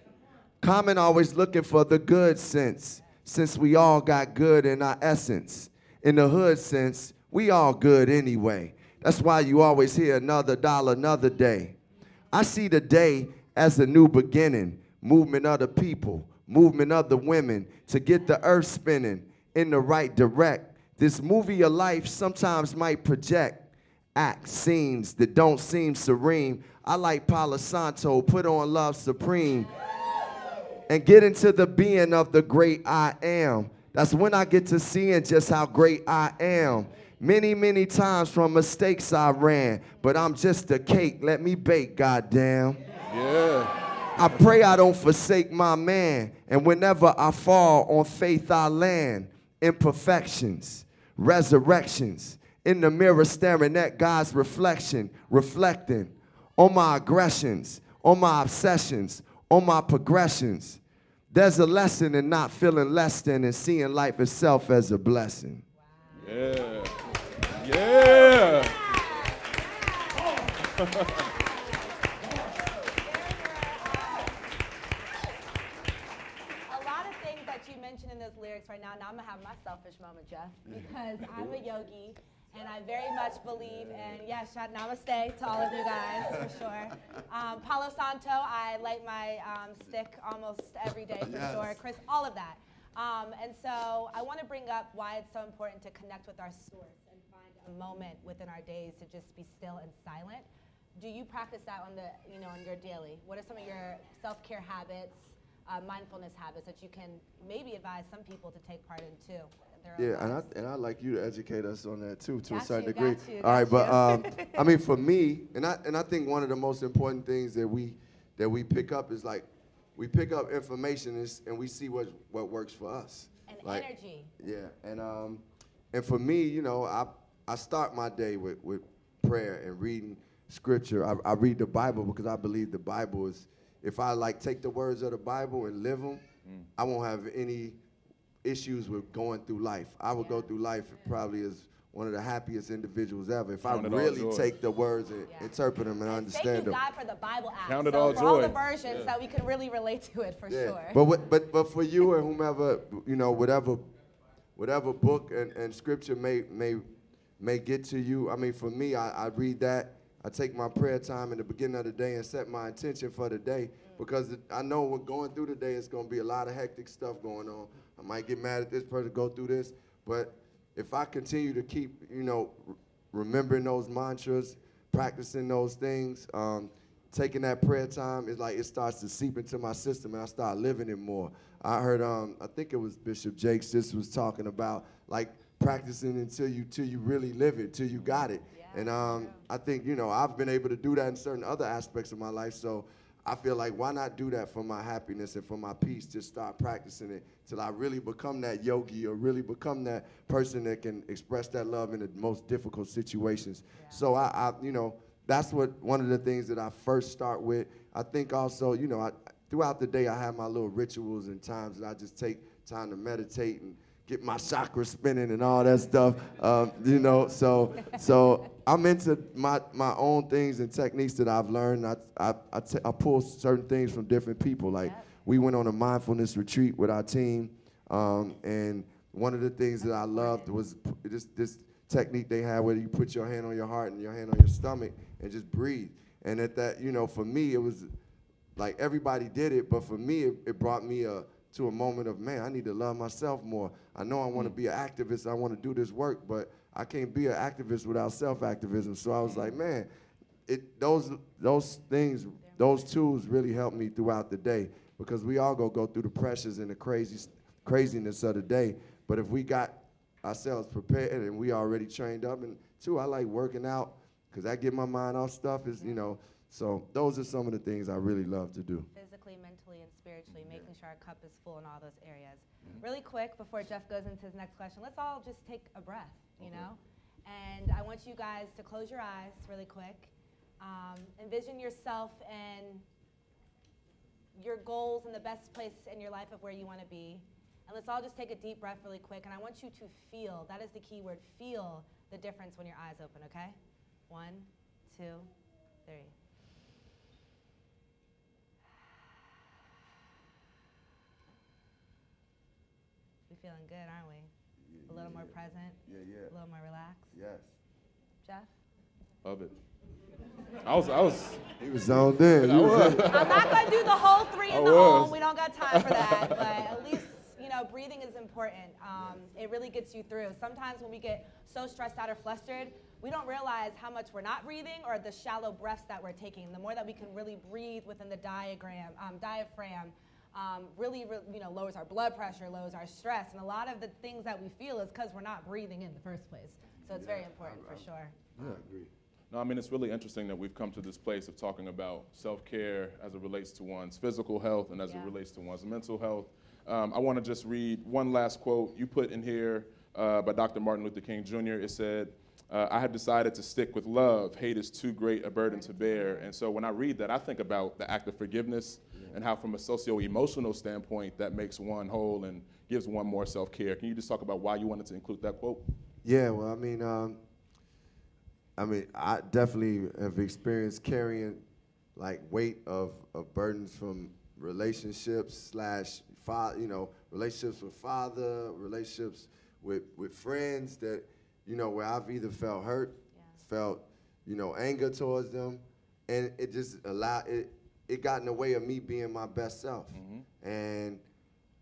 Common always looking for the good sense, since we all got good in our essence. In the hood sense, we all good anyway. That's why you always hear another dollar, another day. I see the day as a new beginning, movement of the people, movement of the women, to get the earth spinning in the right direct. This movie of life sometimes might project act scenes that don't seem serene. I like Palo Santo, put on Love Supreme, and get into the being of the great I am. That's when I get to seeing just how great I am. Many, many times from mistakes I ran, but I'm just a cake, let me bake, goddamn. Yeah. I pray I don't forsake my man, and whenever I fall on faith I land. Imperfections, resurrections, in the mirror staring at God's reflection, reflecting on my aggressions, on my obsessions, on my progressions. There's a lesson in not feeling less than and seeing life itself as a blessing. Yeah. Yeah. A lot of things that you mentioned in those lyrics right now I'm gonna have my selfish moment, Jeff, because I'm a yogi and I very much believe, and yes, shout namaste to all of you guys for sure. Palo Santo, I light my stick almost every day for sure. Chris, all of that. And so I want to bring up why it's so important to connect with our source and find a moment within our days to just be still and silent. Do you practice that on the, on your daily? What are some of your self-care habits, mindfulness habits that you can maybe advise some people to take part in too? Yeah, and I'd like you to educate us on that too, to a certain Got degree. you, All right, got but I mean, for me, and I think one of the most important things that we pick up is like, we pick up information and we see what works for us. And like, energy. Yeah, and for me, I start my day with prayer and reading scripture. I read the Bible because I believe the Bible is, if I take the words of the Bible and live them, I won't have any issues with going through life. I would go through life probably as one of the happiest individuals ever if I really take the words and interpret them and understand them. Thank you, God, for the Bible app. Count it so all for joy. all the versions that we can really relate to it for sure. But for you and whomever, whatever book and scripture may get to you. I mean, for me, I read that. I take my prayer time in the beginning of the day and set my intention for the day, because I know when going through the day, it's going to be a lot of hectic stuff going on. I might get mad at this person, go through this, but if I continue to keep, remembering those mantras, practicing those things, taking that prayer time, it's like it starts to seep into my system and I start living it more. I heard, I think it was Bishop Jakes just was talking about practicing until you really live it, till you got it. Yeah. And I think, I've been able to do that in certain other aspects of my life. So I feel like, why not do that for my happiness and for my peace? Just start practicing it till I really become that yogi or really become that person that can express that love in the most difficult situations. Yeah. So I that's one of the things that I first start with. I think also, throughout the day I have my little rituals and times that I just take time to meditate and get my chakras spinning and all that stuff, So I'm into my own things and techniques that I've learned. I pull certain things from different people. Like, we went on a mindfulness retreat with our team, and one of the things that I loved was this technique they had where you put your hand on your heart and your hand on your stomach and just breathe. And for me, it was like everybody did it, but for me, it brought me to a moment of, man, I need to love myself more. I know I want to be an activist, I want to do this work, but I can't be an activist without self-activism. So I was like, man, those things, those tools really helped me throughout the day, because we all go through the pressures and the craziness of the day. But if we got ourselves prepared and we already trained up, and two, I like working out because that get my mind off stuff, so those are some of the things I really love to do. Physically, mentally, and spiritually, making sure our cup is full in all those areas. Really quick, before Jeff goes into his next question, let's all just take a breath, And I want you guys to close your eyes really quick. Envision yourself and your goals and the best place in your life of where you want to be. And let's all just take a deep breath really quick. And I want you to feel, that is the key word, feel the difference when your eyes open, okay? 1, 2, 3. We're feeling good, aren't we? A little more present? Yeah. A little more relaxed? Yes. Jeff? Love it. I was. He was zoned in. I was. I'm not going to do the whole 3 in the home. We don't got time for that. But at least, breathing is important. It really gets you through. Sometimes when we get so stressed out or flustered, we don't realize how much we're not breathing or the shallow breaths that we're taking. The more that we can really breathe within the diaphragm, really lowers our blood pressure, lowers our stress. And a lot of the things that we feel is because we're not breathing in the first place. So it's very important for sure. I agree. No, I mean, it's really interesting that we've come to this place of talking about self-care as it relates to one's physical health and as it relates to one's mental health. I want to just read one last quote you put in here by Dr. Martin Luther King Jr. It said, I have decided to stick with love. Hate is too great a burden to bear. And so when I read that, I think about the act of forgiveness and how from a socio-emotional standpoint that makes one whole and gives one more self-care. Can you just talk about why you wanted to include that quote? Yeah, well, I definitely have experienced carrying weight of burdens from relationships relationships with father, relationships with friends that, where I've either felt hurt, felt, anger towards them, and it just it got in the way of me being my best self. And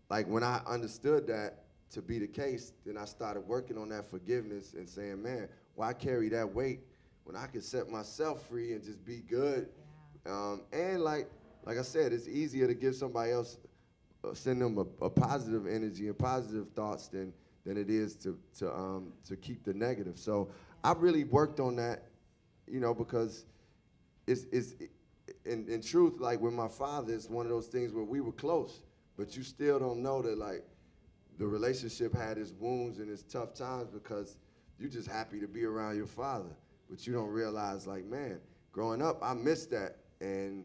when I understood that to be the case, then I started working on that forgiveness and saying, man, why carry that weight when I can set myself free and just be good? And like I said, it's easier to give somebody else, send them a positive energy and positive thoughts than it is to keep the negative. So I really worked on that, because it's in truth, with my father, it's one of those things where we were close, but you still don't know that the relationship had its wounds and its tough times because you're just happy to be around your father, but you don't realize man, growing up, I missed that, and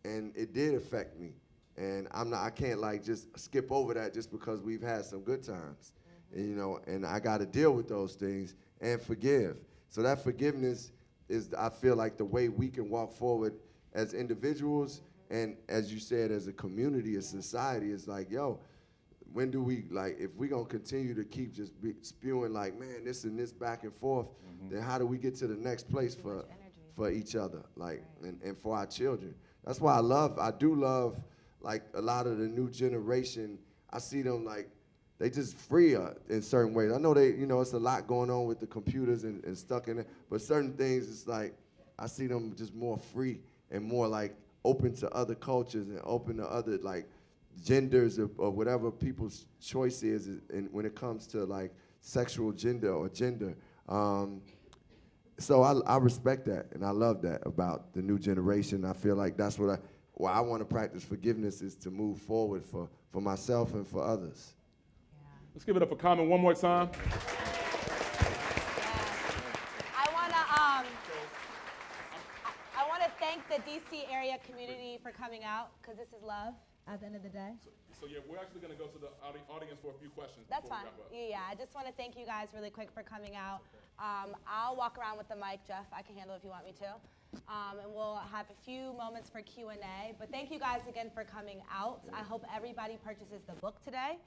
it did affect me. And I can't just skip over that just because we've had some good times, and I got to deal with those things and forgive. So that forgiveness is, I feel the way we can walk forward as individuals and, as you said, as a community, as society. Is when do we, if we're going to continue to keep just spewing man, this and this back and forth, then how do we get to the next place for each other, and for our children? That's why I do love a lot of the new generation. I see them they just freer in certain ways. I know it's a lot going on with the computers and stuck in it, but certain things, it's I see them just more free and more open to other cultures and open to other genders or whatever people's choice is when it comes to sexual gender or gender. So I respect that and I love that about the new generation. I feel that's what why I want to practice forgiveness is to move forward for myself and for others. Let's give it up for Common one more time. I want to thank the DC area community for coming out, because this is love at the end of the day. So yeah, we're actually going to go to the audience for a few questions. That's before fine. we wrap up. Yeah, I just want to thank you guys really quick for coming out. I'll walk around with the mic, Jeff. I can handle it if you want me to. And we'll have a few moments for Q&A. But thank you guys again for coming out. I hope everybody purchases the book today.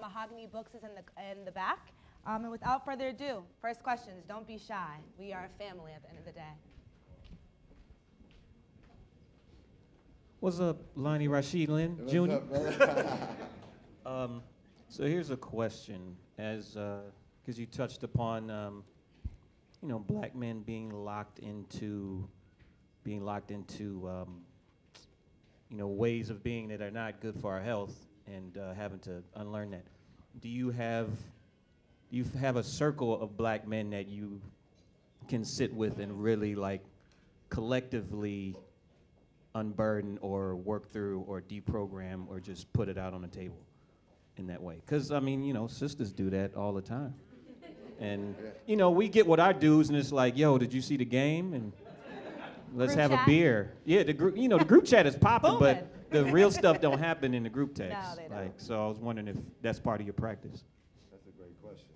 Mahogany Books is in the back. And without further ado, first questions. Don't be shy. We are a family at the end of the day. What's up, Lonnie Rashid Lynn What's Jr.? up, brother? So here's a question, because you touched upon, black men being locked into, ways of being that are not good for our health, and having to unlearn that. Do you have a circle of black men that you can sit with and really collectively unburden or work through or deprogram or just put it out on the table in that way? Because, sisters do that all the time. And, we get with our dudes and it's like, yo, did you see the game? And let's Group have chat? a beer. Yeah, the group chat is popping, Booming. but the real stuff don't happen in the group text. No, they don't. So I was wondering if that's part of your practice. That's a great question.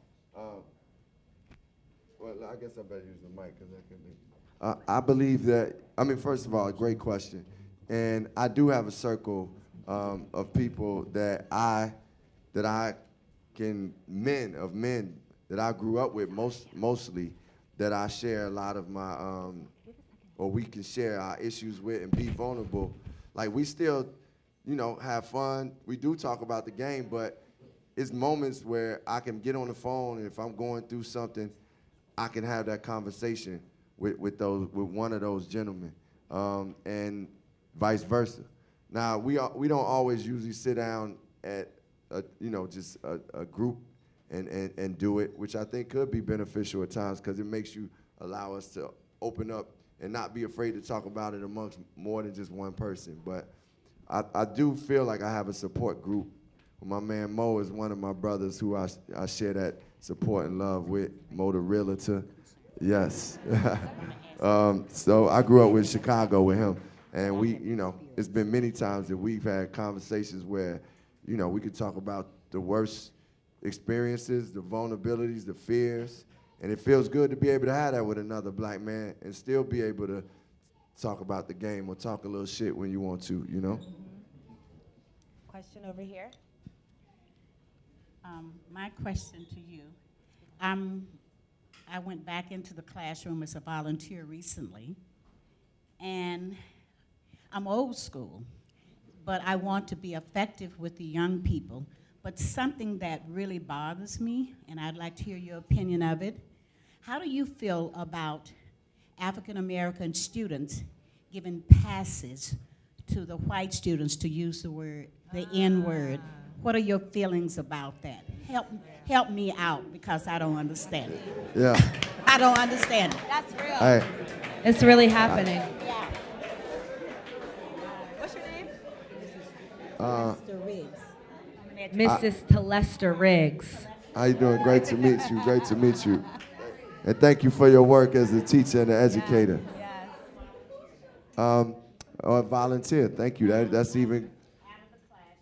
Well, I guess I better use the mic because that could be. I believe that, first of all, a great question. And I do have a circle of people that I can, men that I grew up with mostly, that I share a lot of my, or we can share our issues with and be vulnerable. Like, we still, have fun. We do talk about the game, but it's moments where I can get on the phone, and if I'm going through something, I can have that conversation with one of those gentlemen, and vice versa. Now, we don't always usually sit down at just a group and do it, which I think could be beneficial at times because it makes you allow us to open up and not be afraid to talk about it amongst more than just one person. But I do feel like I have a support group. My man Mo is one of my brothers who I share that support and love with, Mo the Realtor. Yes. So I grew up with Chicago with him. And we, it's been many times that we've had conversations where, we could talk about the worst experiences, the vulnerabilities, the fears. And it feels good to be able to have that with another black man and still be able to talk about the game or talk a little shit when you want to, Question over here. My question to you, I went back into the classroom as a volunteer recently, and I'm old school, but I want to be effective with the young people. But something that really bothers me, and I'd like to hear your opinion of it, how do you feel about African American students giving passes to the white students to use the N-word? What are your feelings about that? Help me out, because I don't understand it. Yeah. I don't understand it. That's real. Hey, It's really happening. Yeah. What's your name? Mr. Riggs. Mrs. Telester Riggs. how you doing? Great to meet you. Great to meet you. And thank you for your work as a teacher and an educator. Yes. Or volunteer. Thank you. That's even. Out of the classroom.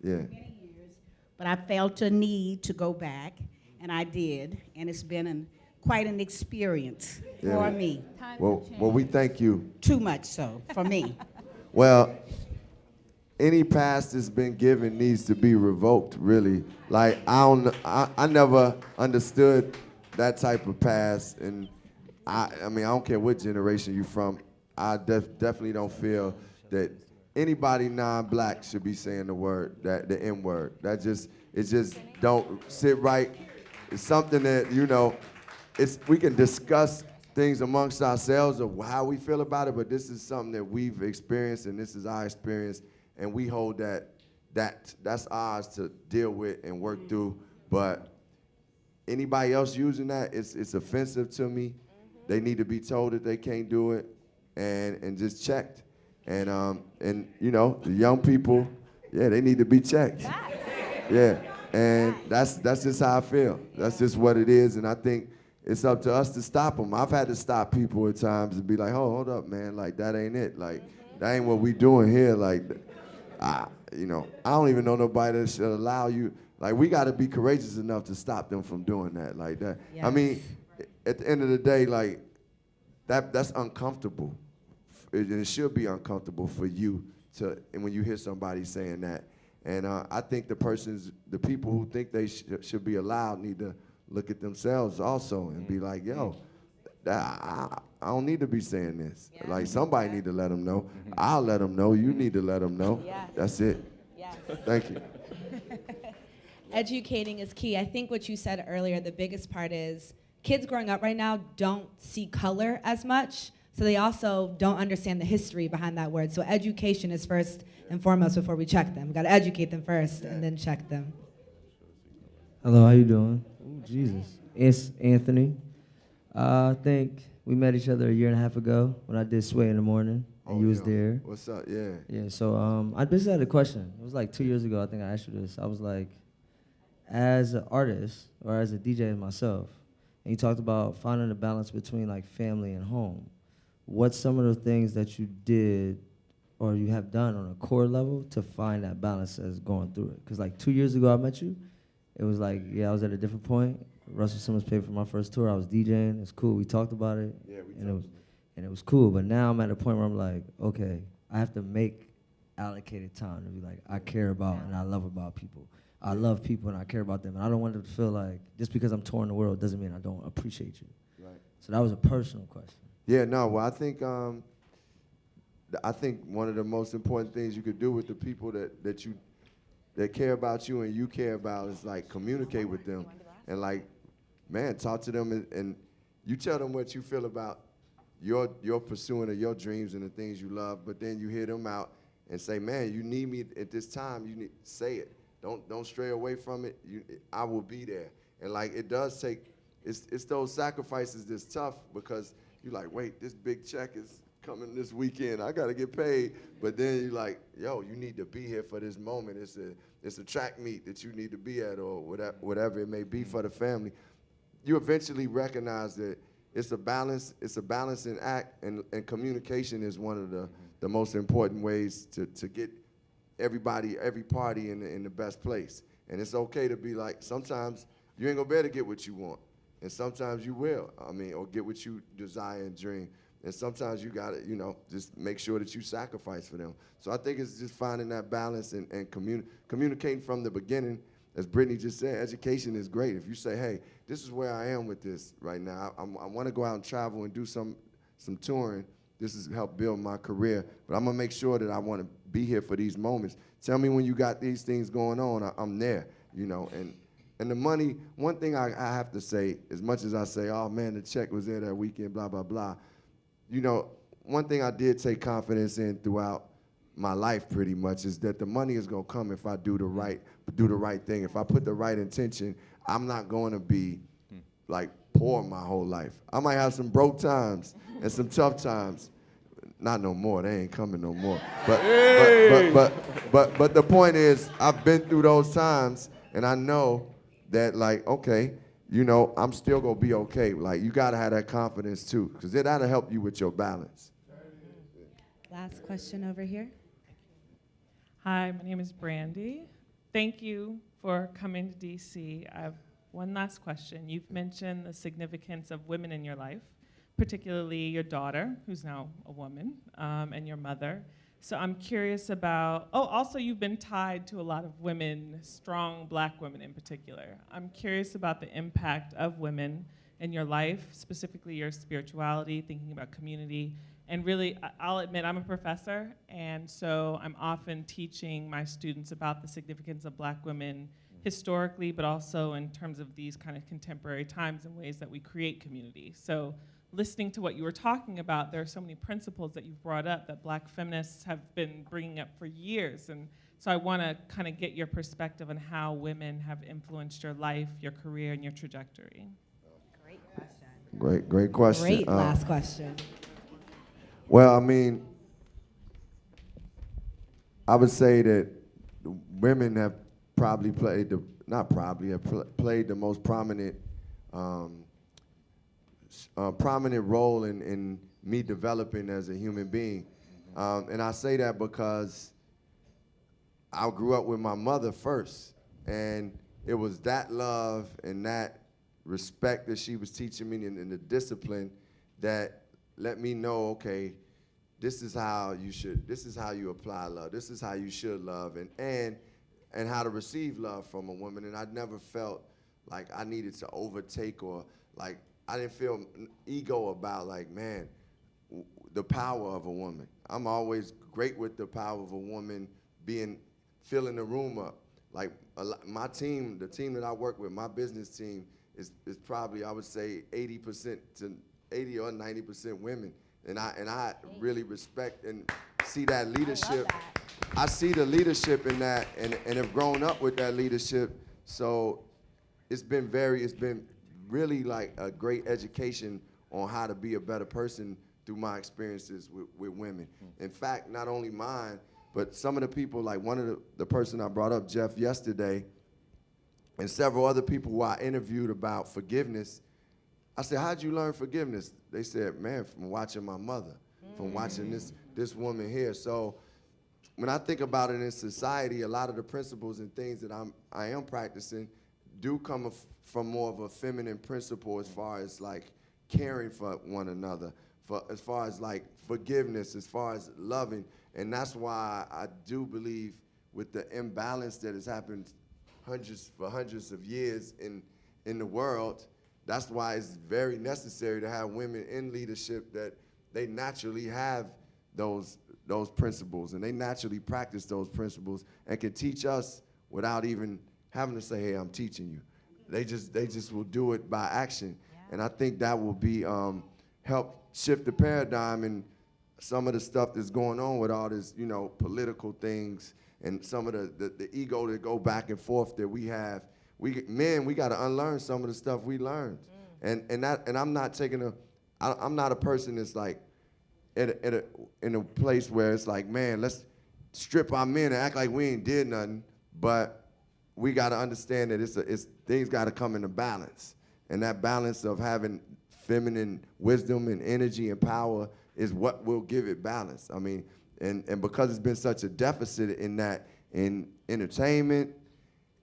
Yeah. Many years, but I felt a need to go back, and I did, and it's been quite an experience Yeah. for me. Well, we thank you. Too much so for me. Well, any pass that's been given needs to be revoked, really. Like, I never understood that type of pass, and I don't care what generation you're from, I definitely don't feel that anybody non-black should be saying the N-word. It just don't sit right. It's something that, we can discuss things amongst ourselves of how we feel about it, but this is something that we've experienced, and this is our experience, and we hold that's ours to deal with and work through. But anybody else using that, it's offensive to me. They need to be told that they can't do it and just checked. And you know, the young people, yeah, they need to be checked. Yeah, and that's just how I feel. That's just what it is, and I think it's up to us to stop them. I've had to stop people at times and be like, oh, hold up, man, like that ain't it. Like, that ain't what we doing here. Like, you know, I don't even know nobody that should allow you. Like, we got to be courageous enough to stop them from doing that like that. I Yes. mean, at the end of the day, like, that's uncomfortable. It should be uncomfortable for you and when you hear somebody saying that. And I think the people who think they should be allowed need to look at themselves also and be like, yo, I don't need to be saying this. Yeah. Like, somebody need to let them know. I'll let them know. You need to let them know. Yes. That's it. Yes. Thank you. Educating is key. I think what you said earlier, the biggest part is kids growing up right now don't see color as much, so they also don't understand the history behind that word. So education is first and foremost before we check them. We got to educate them first and then check them. Hello, how you doing? Oh, Jesus. It's Anthony. I think we met each other a year and a half ago when I did Sway in the Morning, and you was yo. there. What's up? Yeah. Yeah, so I just had a question. It was like 2 years ago, I think I asked you this. I was like, as an artist or as a DJ myself, and you talked about finding a balance between like family and home. What's some of the things that you did or you have done on a core level to find that balance as going through it? Because like 2 years ago I met you, it was like, yeah, I was at a different point. Russell Simmons paid for my first tour. I was DJing. It's cool. We talked about it. Yeah, we and it was cool. But now I'm at a point where I'm like, okay, I have to make allocated time to be like, I care about and I love about people. I love people and I care about them. And I don't want them to feel like just because I'm touring the world doesn't mean I don't appreciate you. Right. So that was a personal question. Yeah, no, well, I think one of the most important things you could do with the people that care about you and you care about is like communicate with them and like, man, talk to them and you tell them what you feel about your pursuing of your dreams and the things you love, but then you hear them out and say, man, you need me at this time. You need say it. Don't stray away from it. I will be there. And like it does take, it's those sacrifices that's tough because you're like, wait, this big check is coming this weekend. I gotta get paid. But then you're like, yo, you need to be here for this moment. It's a track meet that you need to be at or whatever it may be for the family. You eventually recognize that it's a balancing act, and communication is one of the most important ways to get every party in the best place. And it's okay to be like, sometimes you ain't gonna be able to get what you want. And sometimes you will, or get what you desire and dream. And sometimes you gotta, just make sure that you sacrifice for them. So I think it's just finding that balance and communicating from the beginning. As Brittany just said, education is great. If you say, hey, this is where I am with this right now. I wanna go out and travel and do some touring. This has helped build my career, but I'm gonna make sure that I wanna be here for these moments. Tell me when you got these things going on, I'm there, And the money, one thing I have to say, as much as I say, oh man, the check was there that weekend, blah, blah, blah. One thing I did take confidence in throughout my life pretty much is that the money is gonna come if I do the right thing. If I put the right intention, I'm not gonna be like poor my whole life. I might have some broke times and some tough times. Not no more, they ain't coming no more. But the point is, I've been through those times and I know that like, okay, I'm still gonna be okay. Like, you gotta have that confidence too, because that'll help you with your balance. Last question over here. Hi, my name is Brandy. Thank you for coming to DC. I have one last question. You've mentioned the significance of women in your life, particularly your daughter, who's now a woman, and your mother. So I'm curious about, also you've been tied to a lot of women, strong Black women in particular. I'm curious about the impact of women in your life, specifically your spirituality, thinking about community. And really, I'll admit, I'm a professor, and so I'm often teaching my students about the significance of Black women historically, but also in terms of these kind of contemporary times and ways that we create community. So listening to what you were talking about, there are so many principles that you've brought up that Black feminists have been bringing up for years. And so I want to kind of get your perspective on how women have influenced your life, your career, and your trajectory. Great question. Great question. Great last question. Well, I mean, I would say that women have probably played the, not probably, have played the most prominent prominent role in me developing as a human being. And I say that because I grew up with my mother first, and it was that love and that respect that she was teaching me and the discipline that let me know, okay, this is how you apply love, this is how you should love, and how to receive love from a woman. And I never felt like I needed to overtake, or like I didn't feel ego about, like, man, the power of a woman. I'm always great with the power of a woman filling the room up. Like my team, the team that I work with, my business team is probably, I would say, 80% to 80 or 90% women. And I really respect and see that leadership. I see the leadership in that, and have grown up with that leadership. So it's been really like a great education on how to be a better person through my experiences with women. In fact, not only mine, but some of the people, like one of the person I brought up, Jeff, yesterday, and several other people who I interviewed about forgiveness, I said, how'd you learn forgiveness? They said, man, from watching my mother, from watching this woman here. So when I think about it in society, a lot of the principles and things that I am practicing do come from more of a feminine principle, as far as like caring for one another, as far as like forgiveness, as far as loving. And that's why I do believe with the imbalance that has happened for hundreds of years in the world, that's why it's very necessary to have women in leadership, that they naturally have those principles, and they naturally practice those principles and can teach us without even having to say, hey, I'm teaching you. They just will do it by action. Yeah. And I think that will be help shift the paradigm in some of the stuff that's going on with all this, political things, and some of the ego that go back and forth that we have. We got to unlearn some of the stuff we learned. And I'm not I'm not a person that's like in a place where it's like, man, let's strip our men and act like we ain't did nothing. But we got to understand that things got to come into balance. And that balance of having feminine wisdom and energy and power is what will give it balance. I mean, and because it's been such a deficit in that, in entertainment,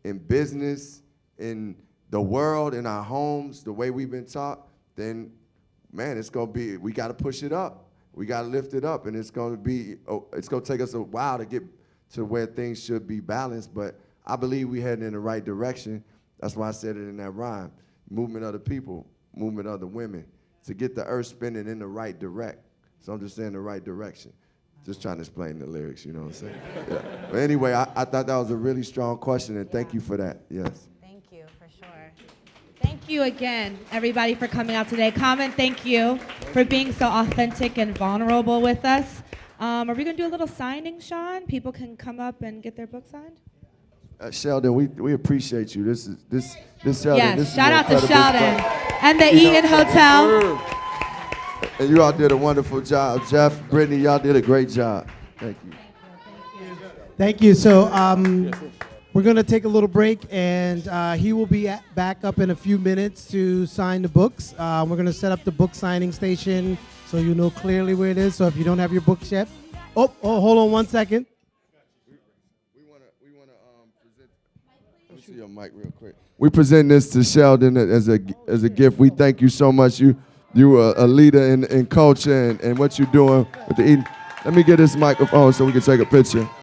in business, in the world, in our homes, the way we've been taught, then, man, we got to push it up. We got to lift it up, and it's going to take us a while to get to where things should be balanced, but I believe we're heading in the right direction. That's why I said it in that rhyme. Movement of the people, movement of the women, to get the earth spinning in the right direct. So I'm just saying the right direction. Just trying to explain the lyrics, you know what I'm saying? Yeah. But anyway, I thought that was a really strong question, and thank you for that, yes. Thank you, for sure. Thank you again, everybody, for coming out today. Common, thank you for being so authentic and vulnerable with us. Are we going to do a little signing, Sean? People can come up and get their book signed? Sheldon, we appreciate you. This Sheldon. Yes, this shout out to Sheldon fun. and the Eaton Hotel. And you all did a wonderful job. Jeff, Brittany, y'all did a great job. Thank you. Thank you. So we're going to take a little break, and he will be back up in a few minutes to sign the books. We're going to set up the book signing station so you know clearly where it is. So if you don't have your books yet, hold on 1 second. We want to present. Let me see your mic real quick. We present this to Sheldon as a gift. We thank you so much. You are a leader in culture and what you're doing with the Eaton. Let me get this microphone so we can take a picture.